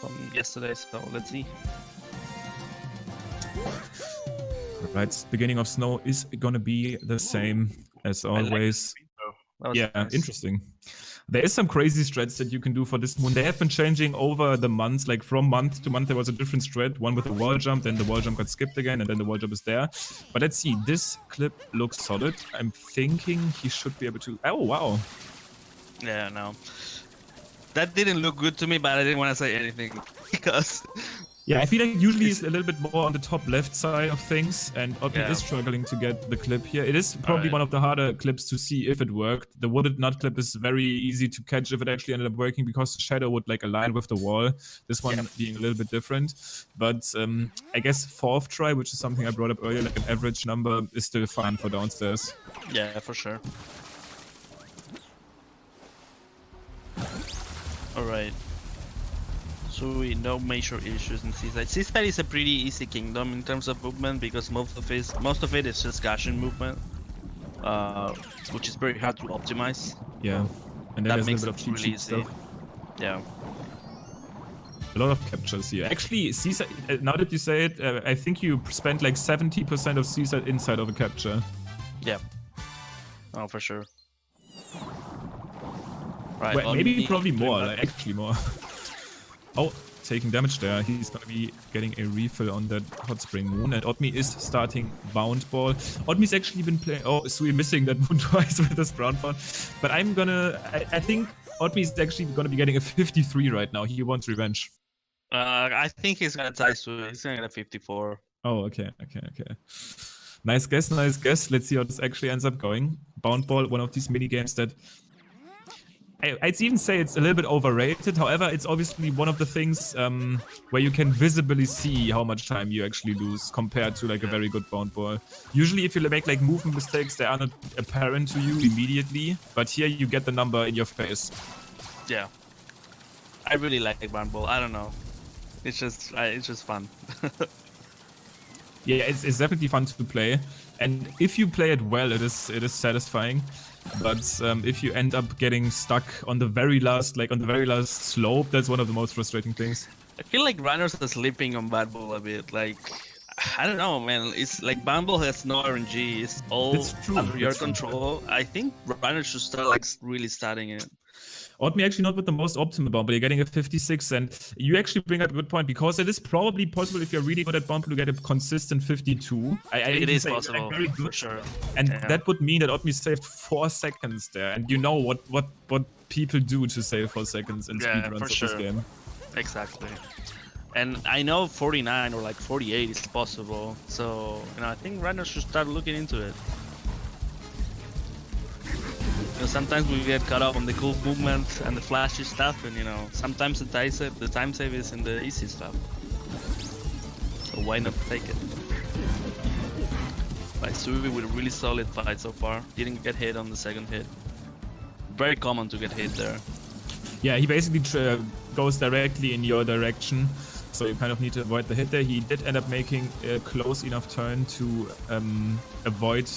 from yesterday, so let's see. Right, beginning of snow is gonna be the same as always. Yeah, nice. Interesting. There is some crazy strats that you can do for this moon. They have been changing over the months, like from month to month there was a different strat. One with the wall jump, then the wall jump got skipped again, and then the wall jump is there. But let's see, this clip looks solid. I'm thinking he should be able to... Oh, wow. Yeah, no. That didn't look good to me, but I didn't want to say anything because Yeah, I feel like usually he's a little bit more on the top left side of things, and Oddme Yeah. is struggling to get the clip here. It is probably one of the harder clips to see if it worked. The wooded nut clip is very easy to catch if it actually ended up working because the shadow would like align with the wall. This one being a little bit different. But I guess 4th try, which is something I brought up earlier, like an average number, is still fine for downstairs. Yeah, for sure. Alright. So no major issues in Seaside. Seaside is a pretty easy kingdom in terms of movement because most of it is just Gaussian movement, which is very hard to optimize. Yeah, and then That there's a makes little bit of it cheat really sheet easy. stuff. Yeah. A lot of captures here. Actually, Seaside, now that you say it, I think you spent like 70% of Seaside inside of a capture. Yeah. Oh, for sure. Right. Well, maybe probably doing more, that. like actually more. Oh, taking damage there. He's gonna be getting a refill on that Hot Spring Moon, and Oddme is starting Bound Ball. Oddme's actually been playing. Oh, Sui missing that moon twice with this Brown Ball. But I'm gonna. I think Oddme's actually gonna be getting a 53 right now. He wants revenge. I think he's gonna tie Sui. He's gonna get a 54. Oh, okay. Nice guess, nice guess. Let's see how this actually ends up going. Bound Ball, one of these mini games that I'd even say it's a little bit overrated. However, it's obviously one of the things where you can visibly see how much time you actually lose compared to like a very good bound ball. Usually if you make like movement mistakes, they are not apparent to you immediately, but here you get the number in your face. Yeah. I really like bound ball. I don't know. It's just fun. Yeah, it's definitely fun to play, and if you play it well, it is satisfying. But if you end up getting stuck on the very last slope, that's one of the most frustrating things. I feel like runners are sleeping on bad ball a bit. Like, I don't know, man. It's like bound ball has no RNG. It's all under your control. I think runners should start like really studying it. Oddme actually not with the most optimal bound, but you're getting a 56, and you actually bring up a good point because it is probably possible if you're really good at bound to get a consistent 52. It is possible, like very good. for sure. And that would mean that Oddme saved 4 seconds there, and you know what people do to save 4 seconds in speedruns of this game. Exactly. And I know 49 or like 48 is possible, so I think runners should start looking into it. Sometimes we get caught up on the cool movement and the flashy stuff, and sometimes the time save is in the easy stuff. So why not take it? Like Sui with a really solid fight so far. Didn't get hit on the second hit. Very common to get hit there. Yeah, he basically goes directly in your direction, so you kind of need to avoid the hit there. He did end up making a close enough turn to avoid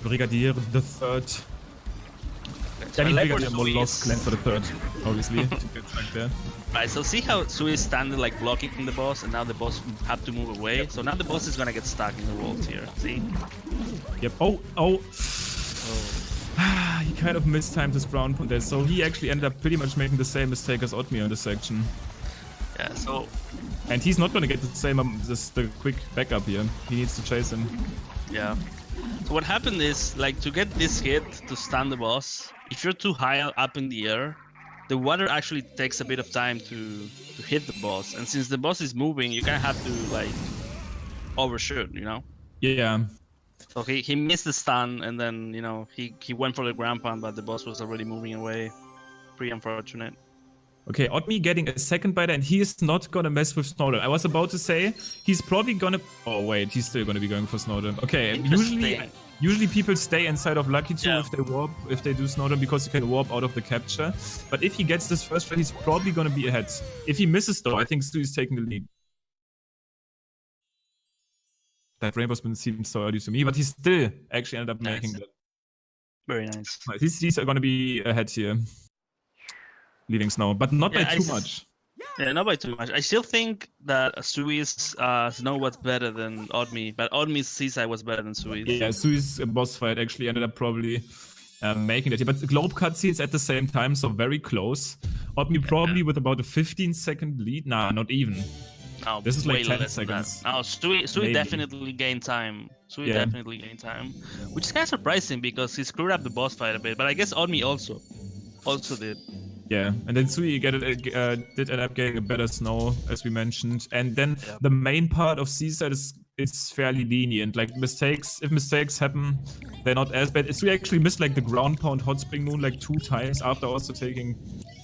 Brigadier the third. I mean, Brigadier more lost Clan for the third, obviously, to get back there. Right, so see how Sui is standing like blocking the boss, and now the boss have to move away. So now the boss is gonna get stuck in the walls here. See? Yep. Oh. He kind of mistimed his ground point there, so he actually ended up pretty much making the same mistake as Oddme in this section. Yeah. So. And he's not gonna get the same the quick backup here. He needs to chase him. Yeah. So what happened is, like, to get this hit to stun the boss, if you're too high up in the air, the water actually takes a bit of time to hit the boss. And since the boss is moving, you kind of have to, like, overshoot, Yeah. So he missed the stun, and then, he went for the ground pound, but the boss was already moving away. Pretty unfortunate. Okay, Oddme getting a second biter, and he is not gonna mess with Snowdon. I was about to say, he's probably gonna... Oh wait, he's still gonna be going for Snowdon. Okay, usually people stay inside of Lucky 2 if they do Snowdon, because you can warp out of the capture. But if he gets this first try, he's probably gonna be ahead. If he misses though, I think Stu is taking the lead. That rainbow spin seems so early to me, but he still actually ended up making that. Very nice. He's gonna be ahead here. Leaving Snow, but not by too much. Yeah, not by too much. I still think that Sui's Snow was better than Oddme, but Oddme's Seaside was better than Sui's. Yeah, Sui's boss fight actually ended up probably making it here. But the globe cutscenes at the same time, so very close. Oddme probably with about a 15-second lead. Nah, not even. No, this is like 10 seconds. No, Sui definitely gained time. Sui definitely gained time, which is kind of surprising because he screwed up the boss fight a bit. But I guess Oddme also did. Yeah, and then Sui did end up getting a better snow, as we mentioned. And then the main part of Seaside is fairly lenient. Like if mistakes happen, they're not as bad. Sui actually missed like the ground pound hot spring moon like 2 times after also taking.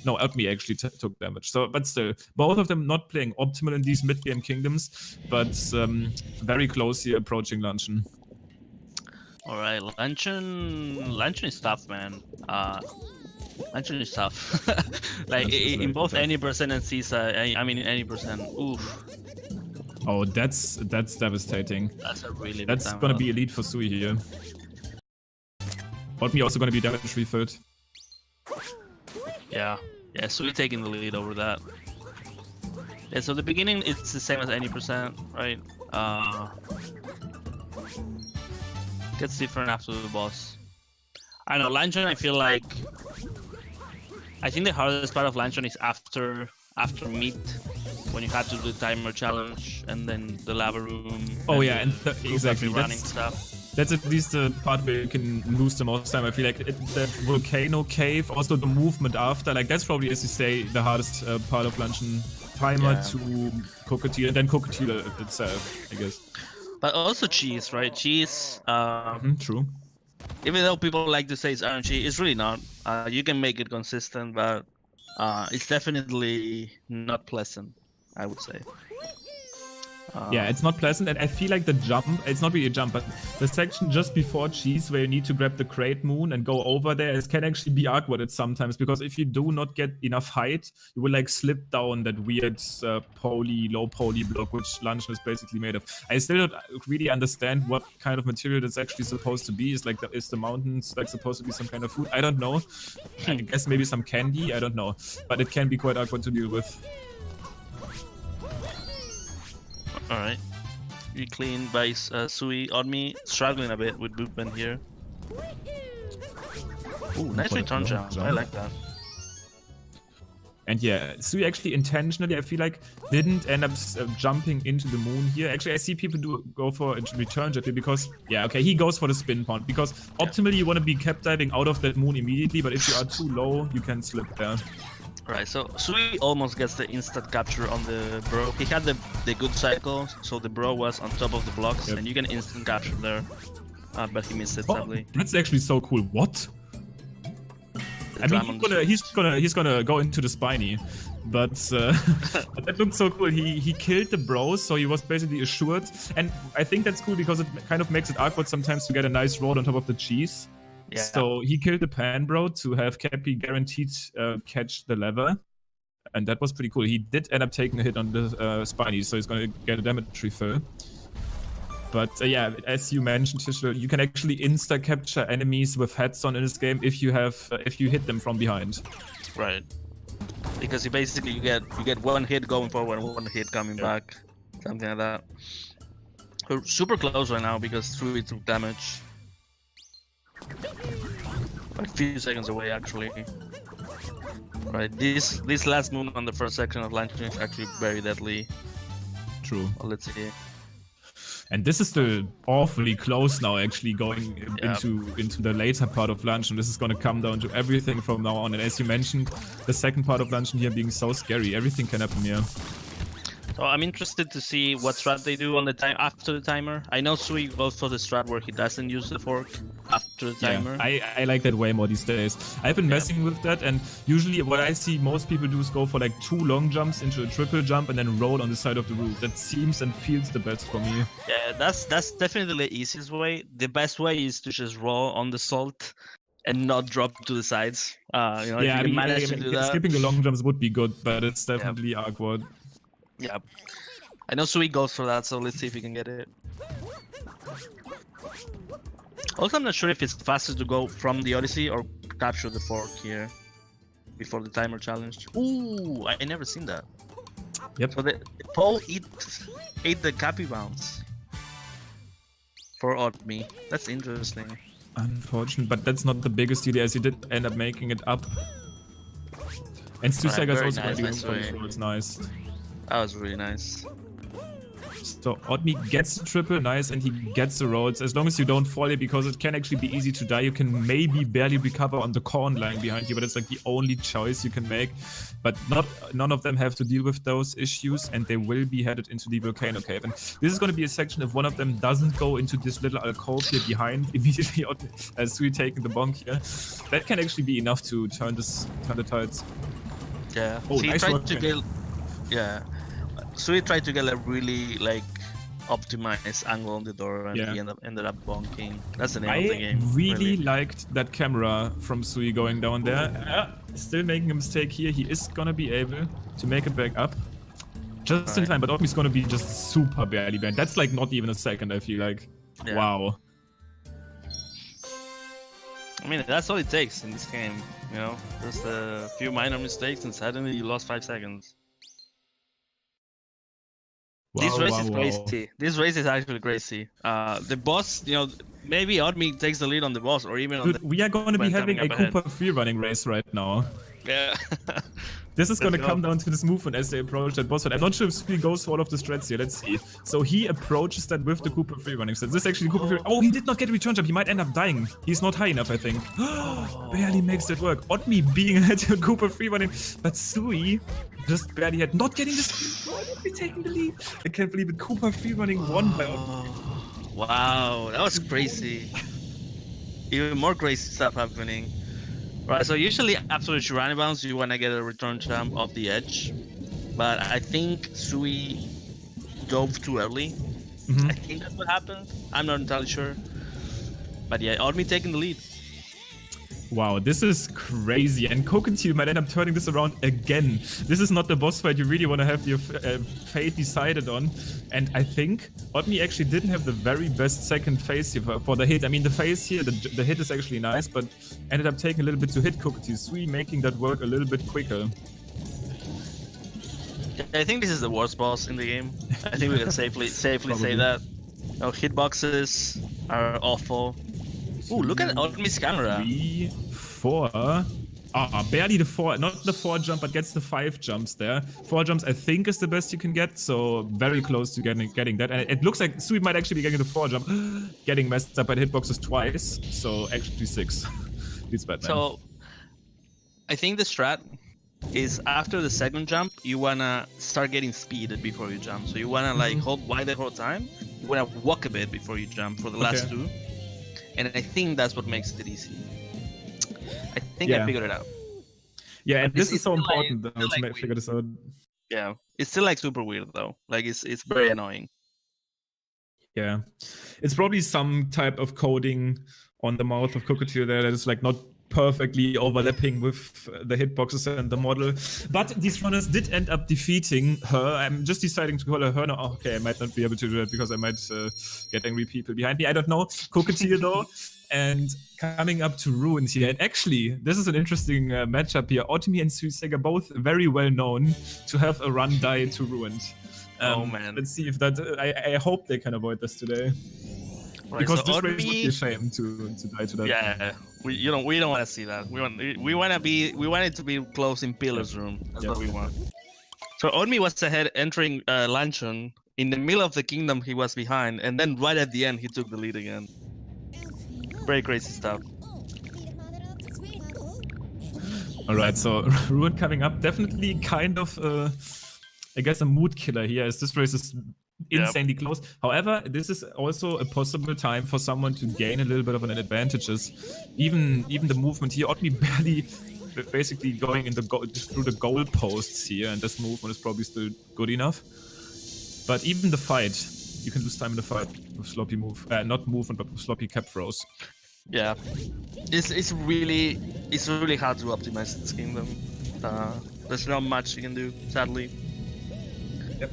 No, Elpme actually took damage. So, but still, both of them not playing optimal in these mid-game kingdoms, but very close here approaching Luncheon. All right, Luncheon is tough, man. Luncheon is tough. Like in both any percent and Seaside. I mean, in any percent. Oof. Oh, that's devastating. That's a really. That's gonna be elite for Sui here. Elpme also gonna be damage refilled. Yeah. Yeah, Sui taking the lead over that. Yeah, so the beginning it's the same as any percent, right? Gets different after the boss. I know, Luncheon, I feel like I think the hardest part of Luncheon is after meat, when you have to do the timer challenge and then the lava room. Oh yeah, and exactly. Running stuff. That's at least the part where you can lose the most time. I feel like that volcano cave, also the movement after, like that's probably, as you say, the hardest part of Luncheon. Timer to Cockatiel, and then Cockatiel itself, I guess. But also cheese, right? Cheese. True. Even though people like to say it's RNG, it's really not. You can make it consistent, but it's definitely not pleasant, I would say. Yeah, it's not pleasant, and I feel like the jump, it's not really a jump, but the section just before cheese where you need to grab the crate moon and go over there, it can actually be awkward sometimes, because if you do not get enough height, you will like slip down that weird low poly block, which Luncheon is basically made of. I still don't really understand what kind of material that's actually supposed to be. Is the mountains like supposed to be some kind of food? I don't know. I guess maybe some candy, I don't know. But it can be quite awkward to deal with. Alright. Really clean by Sui. Odmi struggling a bit with movement here. Ooh, nice return jump. I like that. And yeah, Sui actually intentionally, I feel like, didn't end up jumping into the moon here. Actually, I see people go for a return jump here because, yeah, okay, he goes for the spin pond. Because optimally, you want to be cap diving out of that moon immediately, but if you are too low, you can slip there. Right, so Sui almost gets the instant capture on the bro. He had the good cycle, so the bro was on top of the blocks, and you can instant capture there. But he missed it, sadly. That's actually so cool. What? I mean, he's gonna go into the spiny, but that looked so cool. He killed the bros, so he was basically assured. And I think that's cool because it kind of makes it awkward sometimes to get a nice roll on top of the cheese. Yeah. So he killed the pan bro to have Cappy guaranteed catch the lever, and that was pretty cool. He did end up taking a hit on the spiny, so he's gonna get a damage refill. But yeah, as you mentioned, Tischl, you can actually insta capture enemies with heads on in this game if you hit them from behind. Right. Because you get one hit going forward, one hit coming back, something like that. We're super close right now because Sui took damage. Like a few seconds away, actually. Right, this last moon on the first section of Luncheon is actually very deadly. True. Well, let's see. And this is still awfully close now, actually going into the later part of Luncheon. This is going to come down to everything from now on. And as you mentioned, the second part of Luncheon here being so scary, everything can happen here. So I'm interested to see what strat they do on the time after the timer. I know Sui goes for the strat where he doesn't use the fork after the timer. I like that way more these days. I've been messing with that, and usually what I see most people do is go for like 2 long jumps into a triple jump and then roll on the side of the roof. That seems and feels the best for me. Yeah, that's definitely the easiest way. The best way is to just roll on the salt and not drop to the sides. If you can manage to do that. Skipping the long jumps would be good, but it's definitely awkward. Yeah, I know Sui goes for that, so let's see if we can get it. Also, I'm not sure if it's faster to go from the Odyssey or capture the fork here before the timer challenge. Ooh, I never seen that. Yep. So the pole ate the Cappy bounce for Odmi. That's interesting. Unfortunate, but that's not the biggest deal, as he did end up making it up. And Suisaiga's also nice, control. It's nice. That was really nice. So Odmi gets the triple, nice, and he gets the rolls. As long as you don't fall it, because it can actually be easy to die. You can maybe barely recover on the corn lying behind you, but it's like the only choice you can make. But none of them have to deal with those issues, and they will be headed into the Volcano Cave. And this is going to be a section if one of them doesn't go into this little alcove here behind, immediately Sui taking the bonk here. That can actually be enough to turn the tides. Yeah. Oh, So he nice tried work, to man. get. Yeah. So he tried to get a really like optimized angle on the door, and he ended up bonking. That's the name of the game. I really liked that camera from Sui going down there. Still making a mistake here. He is gonna be able to make it back up just in time, but Odmi's gonna be just super barely banned. That's like not even a second, I feel like. Yeah. Wow. I mean, that's all it takes in this game. You know, just a few minor mistakes, and suddenly you lost 5 seconds. Wow, This race wow, is wow. crazy. This race is actually crazy. The boss, you know, maybe Odmi takes the lead on the boss, or even on Dude, we are going to be when having a coming up Cooper free running race right now. Yeah. This is going to Let's come go. down to this movement as they approach that boss fight. I'm not sure if Sui goes for all of the strats here. Let's see. So he approaches that with the Cooper free running. So this is actually Cooper free. Oh, he did not get a return jump. He might end up dying. He's not high enough, I think. Barely makes it work. Odmi being ahead to Cooper free running, but Sui just barely had not getting this. Why did we taking the lead? I can't believe it. Cooper free running won by Odmi. Wow, that was crazy. Even more crazy stuff happening. Right, so usually after the run bounce, you want to get a return jump off the edge. But I think Sui dove too early. I think that's what happened. I'm not entirely sure. But yeah, Odmi taking the lead. Wow, this is crazy, and Cockatiel might end up turning this around again. This is not the boss fight you really want to have your fate decided on, and I think Odmi actually didn't have the very best second phase here for the hit. I mean, the phase here, the hit is actually nice, but ended up taking a little bit to hit Cockatiel. Sui making that work a little bit quicker. I think this is the worst boss in the game. I think we can safely say Probably. that. No, hitboxes are awful. Ooh, look at Odmi's camera. 3, 4. Barely the 4, not the 4 jump, but gets the 5 jumps there. 4 jumps, I think, is the best you can get, so very close to getting that. And it looks like Sui might actually be getting the 4 jump, getting messed up by the hitboxes twice, so actually 6. It's bad, man. So, I think the strat is after the second jump, you wanna start getting speed before you jump. So you wanna like hold wide the whole time. You wanna walk a bit before you jump for the last 2. And I think that's what makes it easy. I think I figured it out. Yeah, and But this is it's so still like- important though, still to like figure this out. Yeah, it's still like super weird though. Like it's very annoying. Yeah. It's probably some type of coding on the mouth of Cockatiel there that is like not perfectly overlapping with the hitboxes and the model. But these runners did end up defeating her. I'm just deciding to call her now. Oh, okay, I might not be able to do that because I might get angry people behind me. I don't know. Cockatiel though. And coming up to Ruined here. And actually, this is an interesting matchup here. Odmi and SuisaigaW both very well known to have a run die to Ruined. Oh man. Let's see if that. I hope they can avoid this today. Right, Because so this race would be a Odmi, shame to die to that. yeah, we don't want to see that. We want it to be close in Pillar's room. That's what we want. So Odmi was ahead entering Luncheon. In the middle of the kingdom, he was behind, and then right at the end, he took the lead again. Very crazy stuff. All right, so Ruin coming up, definitely kind of, I guess, a mood killer here, as this race is insanely close. However, this is also a possible time for someone to gain a little bit of an advantage. Even the movement here, Odmi barely basically going in through the goal posts here, and this movement is probably still good enough. But even the fight, you can lose time in the fight with sloppy move, not movement, but with sloppy cap throws. Yeah, it's really hard to optimize this kingdom. There's not much you can do, sadly. Yep.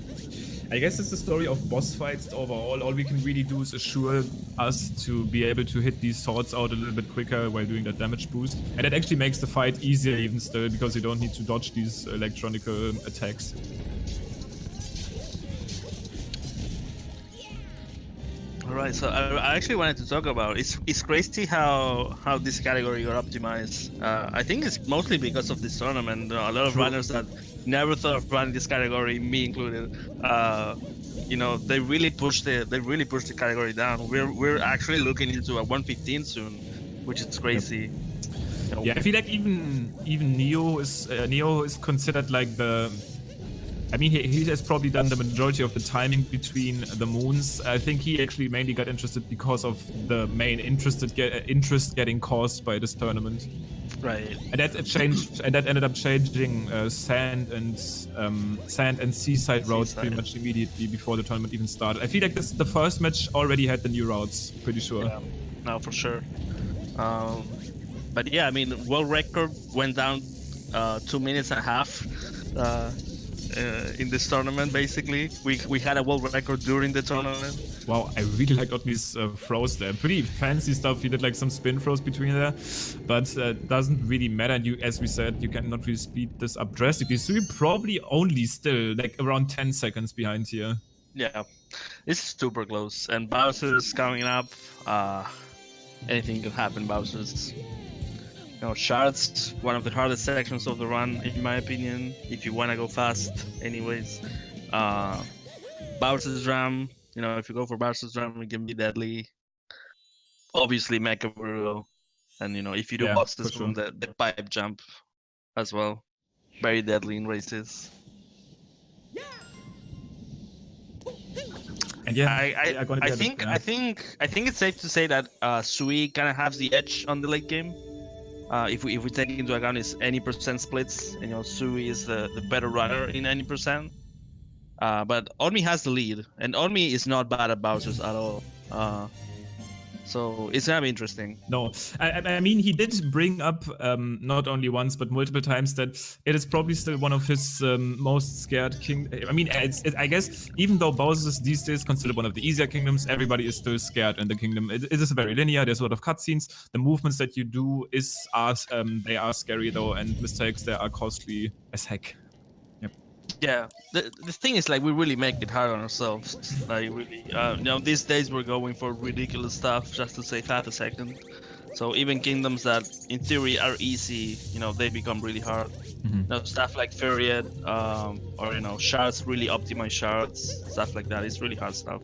I guess it's the story of boss fights overall. All we can really do is assure us to be able to hit these swords out a little bit quicker while doing that damage boost. And it actually makes the fight easier even still, because you don't need to dodge these electronical attacks. Alright, so I actually wanted to talk about it's crazy how this category got optimized. I think it's mostly because of this tournament. A lot of runners that never thought of running this category, me included, you know, they really pushed the category down. We're actually looking into a 115 soon, which is crazy. You know, Yeah, I feel like even Neo is considered like the. I mean, he has probably done the majority of the timing between the moons. I think he actually mainly got interested because of the main interest getting caused by this tournament. right. And that changed, and that ended up changing sand and seaside routes pretty much immediately before the tournament even started. I feel like the first match already had the new routes, pretty sure. Yeah, no, for sure. But yeah, I mean, world record went down 2 minutes and a half in this tournament. Basically, we had a world record during the tournament. Wow, I really like Otmi's throws there. Pretty fancy stuff. He did like some spin throws between there, but doesn't really matter. You, as we said, you cannot really speed this up drastically. So you're probably only still like around 10 seconds behind here. Yeah, it's super close. And Bowser's coming up. Anything can happen, Bowser's. You know, shards, one of the hardest sections of the run, in my opinion, if you want to go fast. Anyways, Bowser's Drum. You know, if you go for Bowser's Drum, it can be deadly. Obviously, Mecha Brutal. And, you know, if you do boxes from the pipe jump as well. Very deadly in races. And yeah, I think it's safe to say that Sui kind of has the edge on the late game. If we take into account his any percent splits, you know, Sui is the better runner in any percent. But Odmi has the lead, and Odmi is not bad at Bowser's at all. So it's gonna be interesting. No, I mean, he did bring up not only once but multiple times that it is probably still one of his most scared kingdoms. I mean, I guess even though Bowser is these days considered one of the easier kingdoms, everybody is still scared in the kingdom. It is very linear. There's a lot of cutscenes. The movements that you do they are scary though, and mistakes there are costly as heck. Yep. Yeah, the thing is, like, we really make it hard on ourselves. Like, really, you know, these days we're going for ridiculous stuff just to save half a second. So even kingdoms that in theory are easy, you know, they become really hard. Mm-hmm. You know, stuff like Furiat, or, you know, shards, really optimized shards, stuff like that. It's really hard stuff.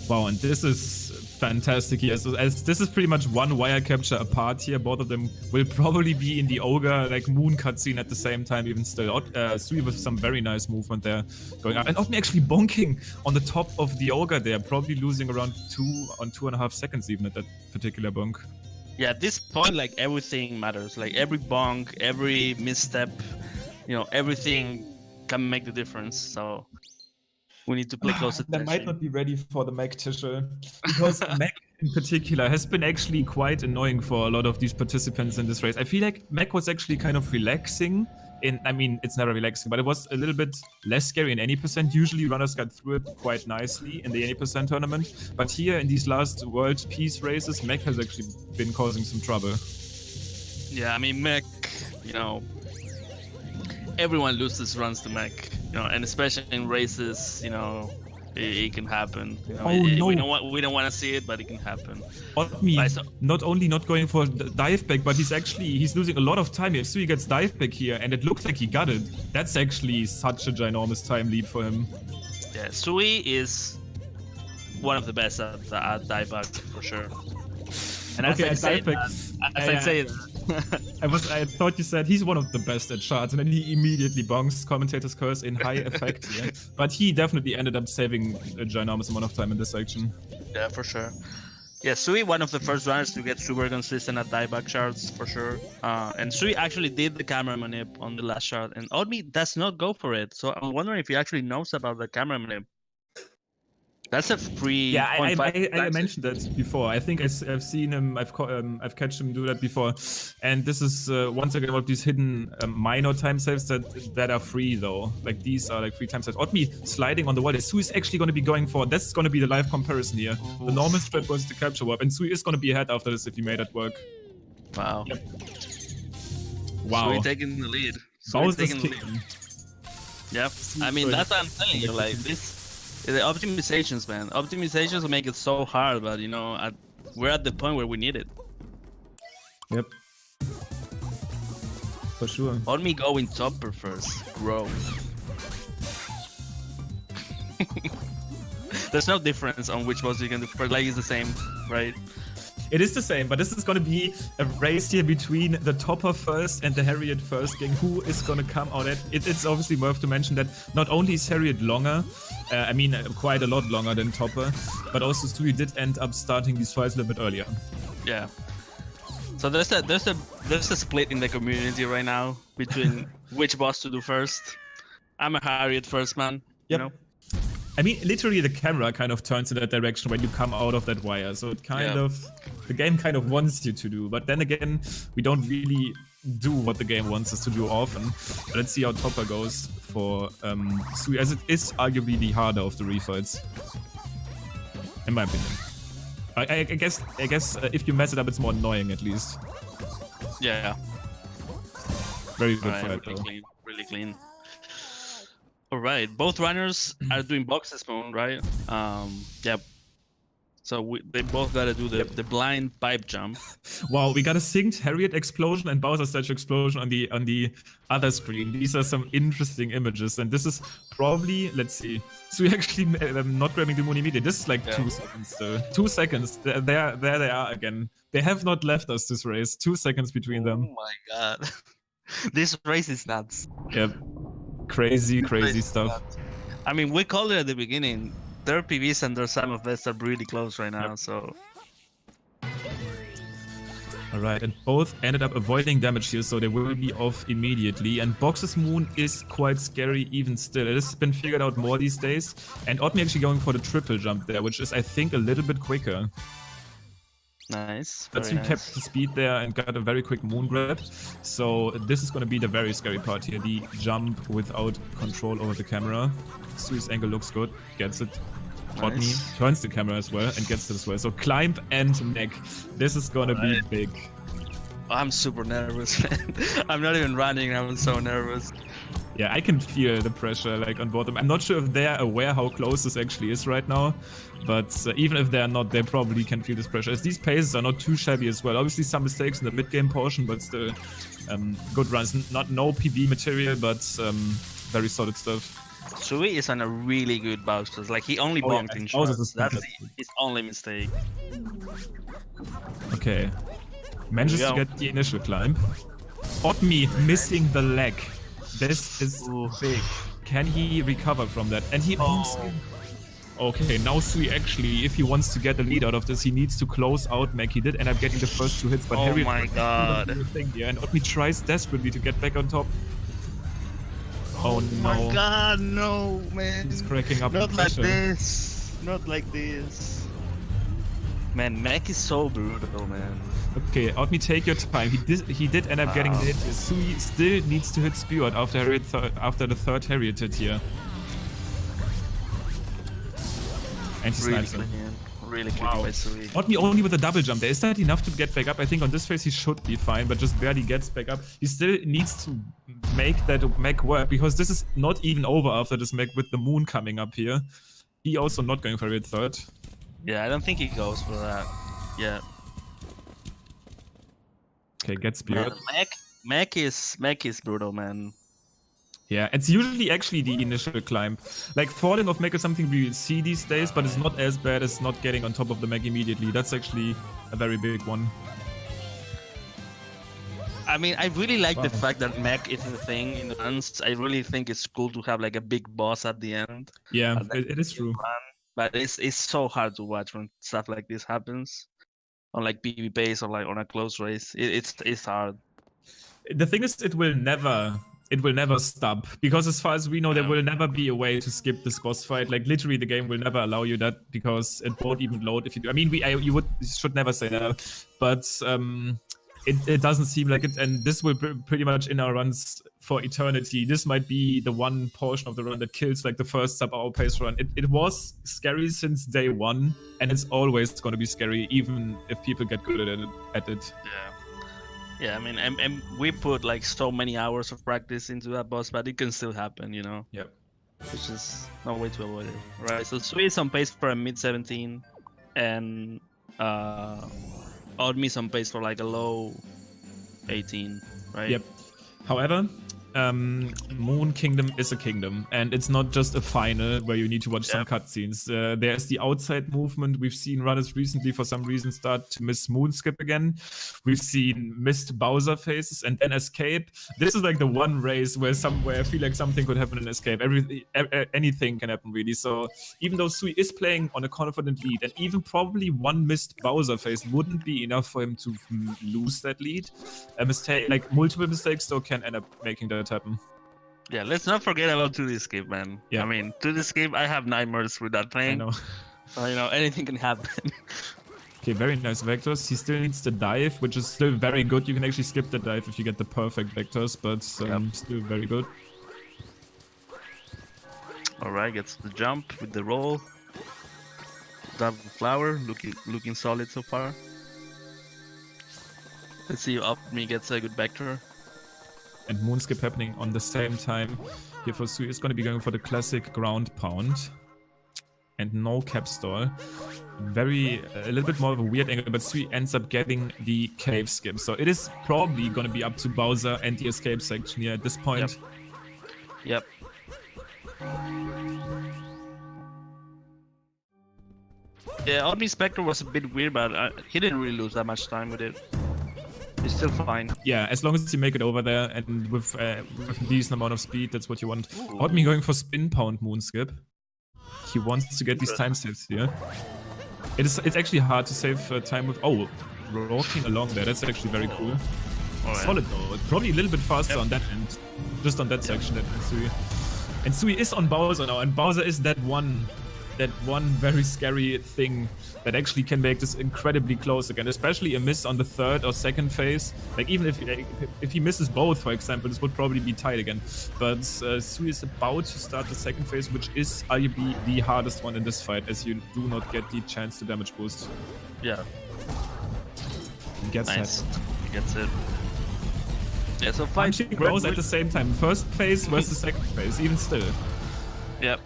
Wow, and this is fantastic here. So as this is pretty much one wire capture apart here. Both of them will probably be in the Ogre like moon cutscene at the same time, even still. Sui with some very nice movement there going up. And Otmi actually bonking on the top of the Ogre there, probably losing around 2.5 seconds even at that particular bonk. Yeah, at this point, like, everything matters. Like, every bonk, every misstep, you know, everything can make the difference. So we need to play close attention. They might not be ready for the mech tissue, because mech in particular has been actually quite annoying for a lot of these participants in this race. I feel like mech was actually kind of relaxing. I mean, it's never relaxing, but it was a little bit less scary in any percent. Usually runners got through it quite nicely in the any percent tournament. But here in these last World Peace races, mech has actually been causing some trouble. Yeah, I mean, mech, you know, everyone loses runs to mech, you know, and especially in races, you know, it can happen. You know, no. We don't want to see it, but it can happen. Otmi not only not going for dive back, but he's losing a lot of time. If Sui gets dive back here, and it looks like he got it, that's actually such a ginormous time lead for him. Yeah, Sui is one of the best at dive back for sure. And as I say that, I thought you said he's one of the best at shards, and then he immediately bonks Commentators Curse in high effect here. But he definitely ended up saving a ginormous amount of time in this section. Yeah, for sure. Yeah, Sui, one of the first runners to get super consistent at dieback shards, for sure. And Sui actually did the camera manip on the last shard, and Odmi does not go for it. So I'm wondering if he actually knows about the camera manip. That's a free. Yeah, I mentioned that before. I think I've seen him. I've catched him do that before, and this is once again one of these hidden minor time saves that are free though. Like these are like free time saves. Otmi sliding on the wall. Sui is actually going to be going for. That's going to be the live comparison here. The normal strat was the capture warp, and Sui is going to be ahead after this if he made that work. Wow. Yep. Wow. Sui taking the lead. Yep. I mean, that's what I'm telling you. Like this. The optimizations, man. Optimizations will make it so hard, but you know, we're at the point where we need it. Yep. For sure. On me going topper first, bro. There's no difference on which boss you can do first. Like, it's the same, right? It is the same, but this is going to be a race here between the Topper first and the Harriet first gang. Who is going to come out at it? It's obviously worth to mention that not only is Harriet longer, quite a lot longer than Topper, but also Sui did end up starting these fights a little bit earlier. Yeah. So there's a split in the community right now between which boss to do first. I'm a Harriet first man, you know? I mean, literally the camera kind of turns in that direction when you come out of that wire, so it the game kind of wants you to do, but then again, we don't really do what the game wants us to do often. But let's see how Topper goes for Sui, as it is arguably the harder of the refights, in my opinion. I guess if you mess it up, it's more annoying at least. Yeah. Very good fight, really though. clean, really clean. All right, both runners are doing boxes moon, right? Yep. So they both gotta do the blind pipe jump. Wow, we got a synced Harriet explosion and Bowser Statue explosion on the other screen. These are some interesting images, and this is probably, let's see. So we actually not grabbing the moon immediately. This is like 2 seconds. 2 seconds. There they are again. They have not left us this race. 2 seconds between them. Oh my god, this race is nuts. Yep. Crazy stuff. I mean, we called it at the beginning. Their PVs and their Sam of Best are really close right now, so... Alright, and both ended up avoiding damage here, so they will be off immediately. And Box's Moon is quite scary even still. It has been figured out more these days. And Otmi actually going for the triple jump there, which is, I think, a little bit quicker. Nice. But he kept the speed there and got a very quick moon grab. So this is going to be the very scary part here. The jump without control over the camera. Sui's angle looks good. Gets it. Otmi turns the camera as well and gets it as well. So climb and neck. This is going to be big. I'm super nervous, man. I'm not even running. I'm so nervous. Yeah, I can feel the pressure like on both of them. I'm not sure if they're aware how close this actually is right now, but even if they're not, they probably can feel this pressure. As these paces are not too shabby as well. Obviously some mistakes in the mid-game portion, but still good runs. No PB material, but very solid stuff. Sui is on a really good Bowser. Like, he only bonked in shots. That's his only mistake. Okay. Manages to get the initial climb. Otmi missing the leg. This is big. Can he recover from that? And he Okay, now Sui actually, if he wants to get the lead out of this, he needs to close out Mac. He did end up getting the first 2 hits, but oh my god. And Otmi tries desperately to get back on top. Oh no. Oh my god, no, man. He's cracking up. Not like this. Not like this. Man, Mac is so brutal, man. Okay, Otmi, take your time. He did end up getting the hit. Sui still needs to hit Spearhead after the third Harriet hit here. And he snipes him. Really clean by Sui. Otmi only with a double jump there. Is that enough to get back up? I think on this phase he should be fine, but just barely gets back up. He still needs to make that mech work, because this is not even over after this mech with the moon coming up here. He also not going for it third. Yeah, I don't think he goes for that. Yeah. Okay, get Spirit. Mech is brutal, man. Yeah, it's usually actually the initial climb. Like, falling off mech is something we see these days, but it's not as bad as not getting on top of the mech immediately. That's actually a very big one. I mean, I really like the fact that mech is a thing in runs. I really think it's cool to have like a big boss at the end. Yeah, it is true. But it's so hard to watch when stuff like this happens. On like PvP base or like on a close race. It's hard. The thing is, it will never stop, because as far as we know, there will never be a way to skip this boss fight. Like, literally the game will never allow you that, because it won't even load if you do. I mean, you should never say that, but it doesn't seem like it, and this will pretty much in our runs for eternity. This might be the one portion of the run that kills like the first sub-hour pace run. It was scary since day one, and it's always going to be scary, even if people get good at it. Yeah, I mean, and we put like so many hours of practice into that boss, but it can still happen, you know? Yep. Which is no way to avoid it. Right, so Sui is on pace for a mid-17, and Otmi is on pace for like a low 18, right? Yep. However, Moon Kingdom is a kingdom, and it's not just a final where you need to watch some cutscenes. There's the outside movement. We've seen runners recently, for some reason, start to miss Moonskip again. We've seen missed Bowser phases and then Escape. This is like the one race where I feel like something could happen in Escape. Anything can happen, really. So even though Sui is playing on a confident lead, and even probably one missed Bowser phase wouldn't be enough for him to lose that lead. A mistake, like multiple mistakes, though, can end up making that happen. Yeah, let's not forget about 2D Escape, man. Yeah. I mean, 2D Escape, I have nightmares with that thing. I know. You know, anything can happen. Okay, very nice vectors. He still needs the dive, which is still very good. You can actually skip the dive if you get the perfect vectors, but still very good. Alright, gets the jump with the roll. Double flower, looking solid so far. Let's see if Up.Me gets a good vector. And Moonskip happening on the same time. Here for Sui is going to be going for the classic ground pound. And no cap stall. A little bit more of a weird angle, but Sui ends up getting the cave skip. So it is probably going to be up to Bowser and the escape section here at this point. Yep. Yeah, Odd.Me Spectre was a bit weird, but he didn't really lose that much time with it. He's still fine. Yeah, as long as you make it over there and with a decent amount of speed, that's what you want. Odd.Me going for spin pound Moonskip. He wants to get these time saves here. It's actually hard to save time with... Oh, rocking along there. That's actually very cool. Solid though. Probably a little bit faster on that end. Just on that section than Sui. And Sui is on Bowser now, and Bowser is that one very scary thing that actually can make this incredibly close again, especially a miss on the third or second phase. Like even if he misses both, for example, this would probably be tight again. But Sui is about to start the second phase, which is arguably the hardest one in this fight, as you do not get the chance to damage boost. Yeah. He gets nice. that. He gets it. Yeah, so fight goes at the same time. First phase versus second phase, even still. Yep.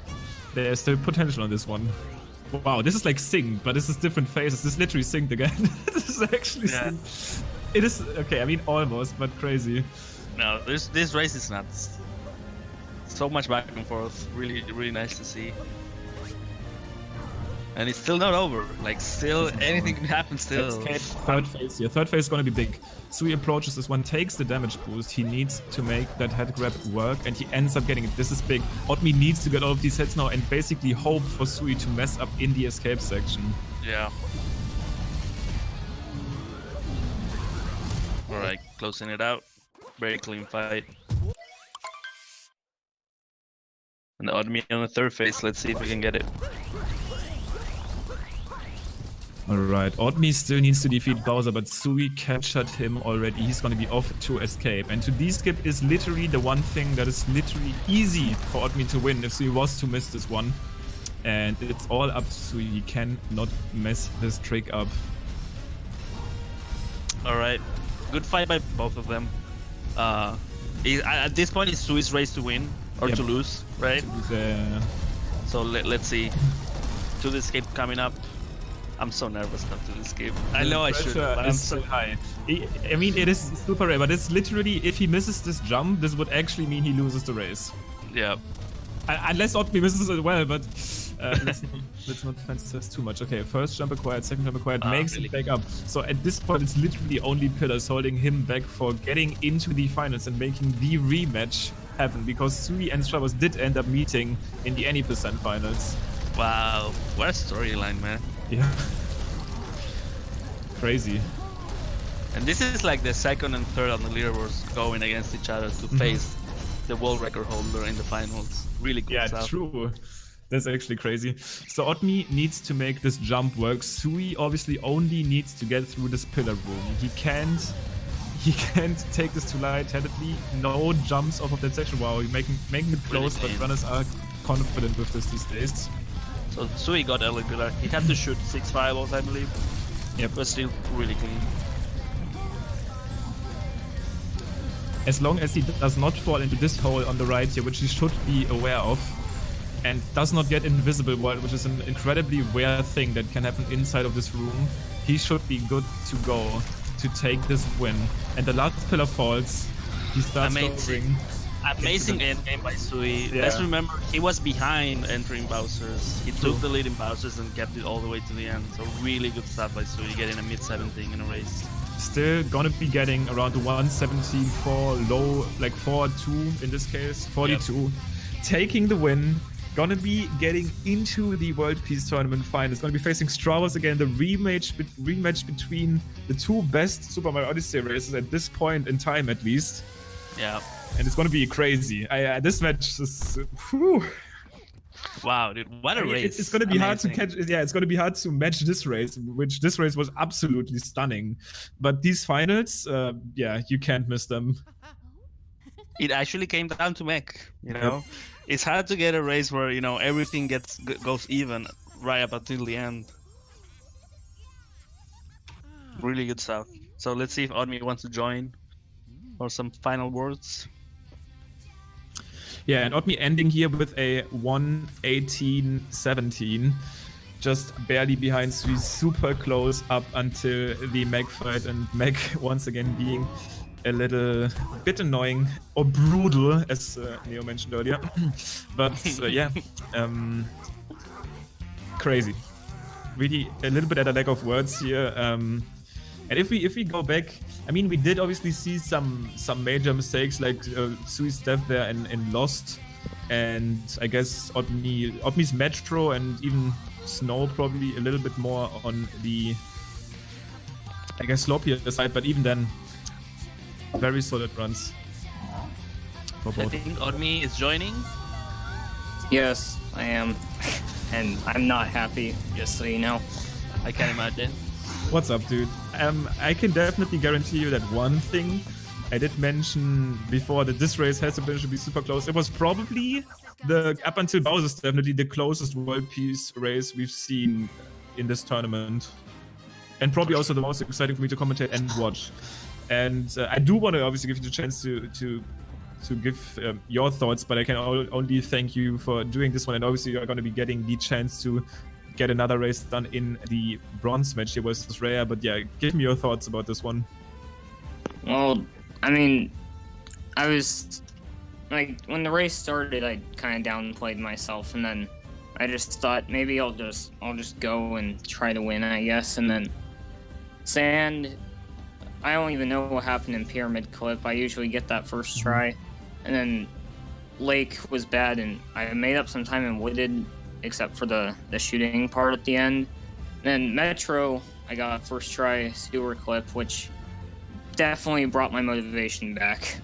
There's still potential on this one. Wow, this is like synced, but this is different phases. This is literally synced again. This is actually synced. It is, okay, I mean almost, but crazy. No, this race is nuts. So much back and forth. Really, really nice to see. And it's still not over. Like, still, anything can happen still. Escape, third phase here. Third phase is going to be big. Sui approaches this one, takes the damage boost. He needs to make that head grab work, and he ends up getting it. This is big. Odd.Me needs to get all of these hits now and basically hope for Sui to mess up in the escape section. Yeah. Alright, closing it out. Very clean fight. And Odd.Me on the third phase. Let's see if we can get it. Alright, Odd.Me still needs to defeat Bowser, but Sui captured him already. He's gonna be off to escape. And to de-skip is literally the one thing that is literally easy for Odd.Me to win if Sui was to miss this one. And it's all up to Sui. He cannot mess this trick up. Alright, good fight by both of them. At this point, it's Sui's race to win or to lose, right? So let's see. To the escape coming up. I'm so nervous not to escape. I know I should, but I'm so high. I mean, it is super rare, but it's literally, if he misses this jump, this would actually mean he loses the race. Yeah. Unless Odd.Me misses it well, but let's not fantasize too much. Okay, first jump acquired, second jump acquired, makes it back up. So at this point, it's literally only Pillars holding him back for getting into the finals and making the rematch happen, because Sui and Stravos did end up meeting in the Any% finals. Wow, what a storyline, man. Yeah. Crazy. And this is like the second and third on the leaderboards going against each other to face the world record holder in the finals. Really good stuff. Yeah, true. That's actually crazy. So Odd.Me needs to make this jump work. Sui obviously only needs to get through this pillar room. He can't take this too lightheadedly. No jumps off of that section. Wow, he's making it close, but runners are confident with this these days. So Sui got early pillar. He had to shoot 6 fireballs, I believe. Yep. But still really clean. As long as he does not fall into this hole on the right here, which he should be aware of, and does not get invisible wall, which is an incredibly rare thing that can happen inside of this room, he should be good to go to take this win. And the last pillar falls. He starts lowering. Amazing endgame by Sui. Yeah. Let's remember, he was behind entering Bowser's. He took the lead in Bowser's and kept it all the way to the end. So really good stuff by Sui, getting a mid-17 in a race. Still gonna be getting around the 117 for low, like 4-2 in this case, 42. Yep. Taking the win. Gonna be getting into the World Peace Tournament finals. Gonna be facing Strawberries again, the rematch between the two best Super Mario Odyssey races at this point in time, at least. Yeah. And it's gonna be crazy. This match is, whew. Wow, dude, what a race! It's gonna be hard to catch. Yeah, it's gonna be hard to match this race, which this race was absolutely stunning. But these finals, yeah, you can't miss them. It actually came down to mech, you know. It's hard to get a race where, you know, everything goes even right up until the end. Really good stuff. So let's see if Odmi wants to join for some final words. Yeah, and Odmi ending here with a 118-17. Just barely behind Sui, super close up until the mech fight, and mech once again being a little bit annoying or brutal, as Neo mentioned earlier. But yeah, crazy. Really a little bit at a lack of words here. And if we go back, I mean, we did obviously see some major mistakes, like Sui's death there in Lost, and I guess Odmi's Metro and even Snow probably a little bit more on the, I guess, sloppier side, but even then, very solid runs for both. I think Odmi is joining. Yes, I am. And I'm not happy, just so you know. I can imagine. What's up, dude? I can definitely guarantee you that one thing I did mention before, that this race has the potential to be super close. It was probably up until Bowser's, definitely the closest World Peace race we've seen in this tournament. And probably also the most exciting for me to commentate and watch. And I do want to obviously give you the chance to give your thoughts, but I can only thank you for doing this one. And obviously you're going to be getting the chance to get another race done in the bronze match here versus Rhea. But yeah, give me your thoughts about this one. Well, I mean, I was like, when the race started, I kind of downplayed myself, and then I just thought maybe I'll just go and try to win, I guess. And then Sand, I don't even know what happened in Pyramid Clip. I usually get that first try. And then Lake was bad, and I made up some time in Wooded, except for the shooting part at the end. And then Metro, I got first try Sewer Clip, which definitely brought my motivation back.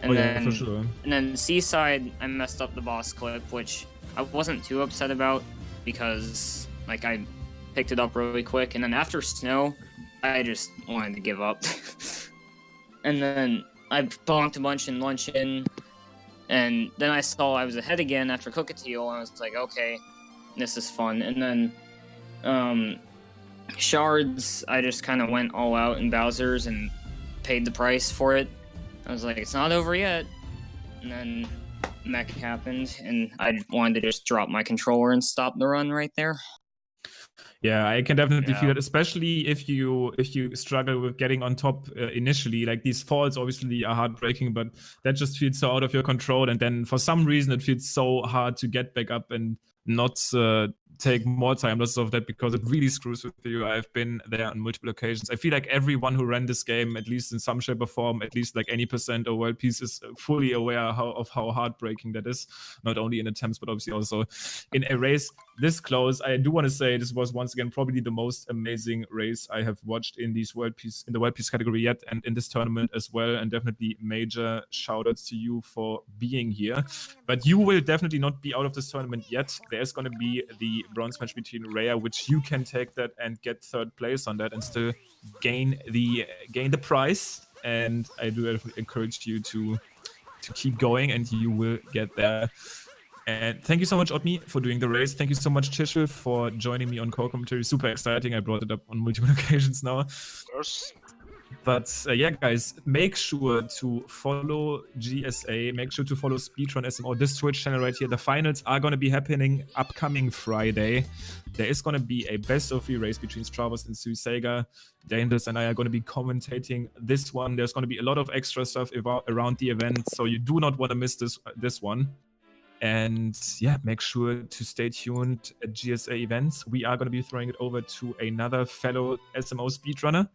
And for sure. And then Seaside, I messed up the boss clip, which I wasn't too upset about because like I picked it up really quick. And then after Snow, I just wanted to give up. And then I bonked a bunch in Luncheon, and then I saw I was ahead again after Cookateel, and I was like, okay, this is fun. And then Shards, I just kind of went all out in Bowser's and paid the price for it. I was like, it's not over yet. And then mech happened, and I wanted to just drop my controller and stop the run right there. Yeah, I can definitely feel it, especially if you struggle with getting on top initially. Like, these falls obviously are heartbreaking, but that just feels so out of your control. And then for some reason, it feels so hard to get back up and not take more time lots of that, because it really screws with you. I've been there on multiple occasions. I feel like everyone who ran this game, at least in some shape or form, at least like any percent of World Peace, is fully aware of how heartbreaking that is, not only in attempts but obviously also in a race this close. I do want to say this was once again probably the most amazing race I have watched in the World Peace category yet, and in this tournament as well. And definitely major shout outs to you for being here. But you will definitely not be out of this tournament yet. There's going to be the bronze match between Rhea, which you can take that and get third place on that and still gain the prize. And I do encourage you to keep going, and you will get there. And thank you so much, Odmi, for doing the race. Thank you so much, Chishel, for joining me on co-commentary. Super exciting. I brought it up on multiple occasions now. Of course. But yeah, guys, make sure to follow GSA. Make sure to follow Speedrun SMO. This Twitch channel right here. The finals are going to be happening upcoming Friday. There is going to be a best of 3 race between Stravos and SuisaigaW. Dangerous and I are going to be commentating this one. There's going to be a lot of extra stuff around the event, so you do not want to miss this one. And yeah, make sure to stay tuned at GSA events. We are going to be throwing it over to another fellow SMO speedrunner.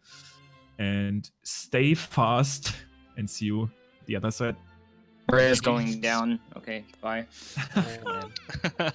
And stay fast and see you the other side. Ray is going down. Okay, bye. Oh, man.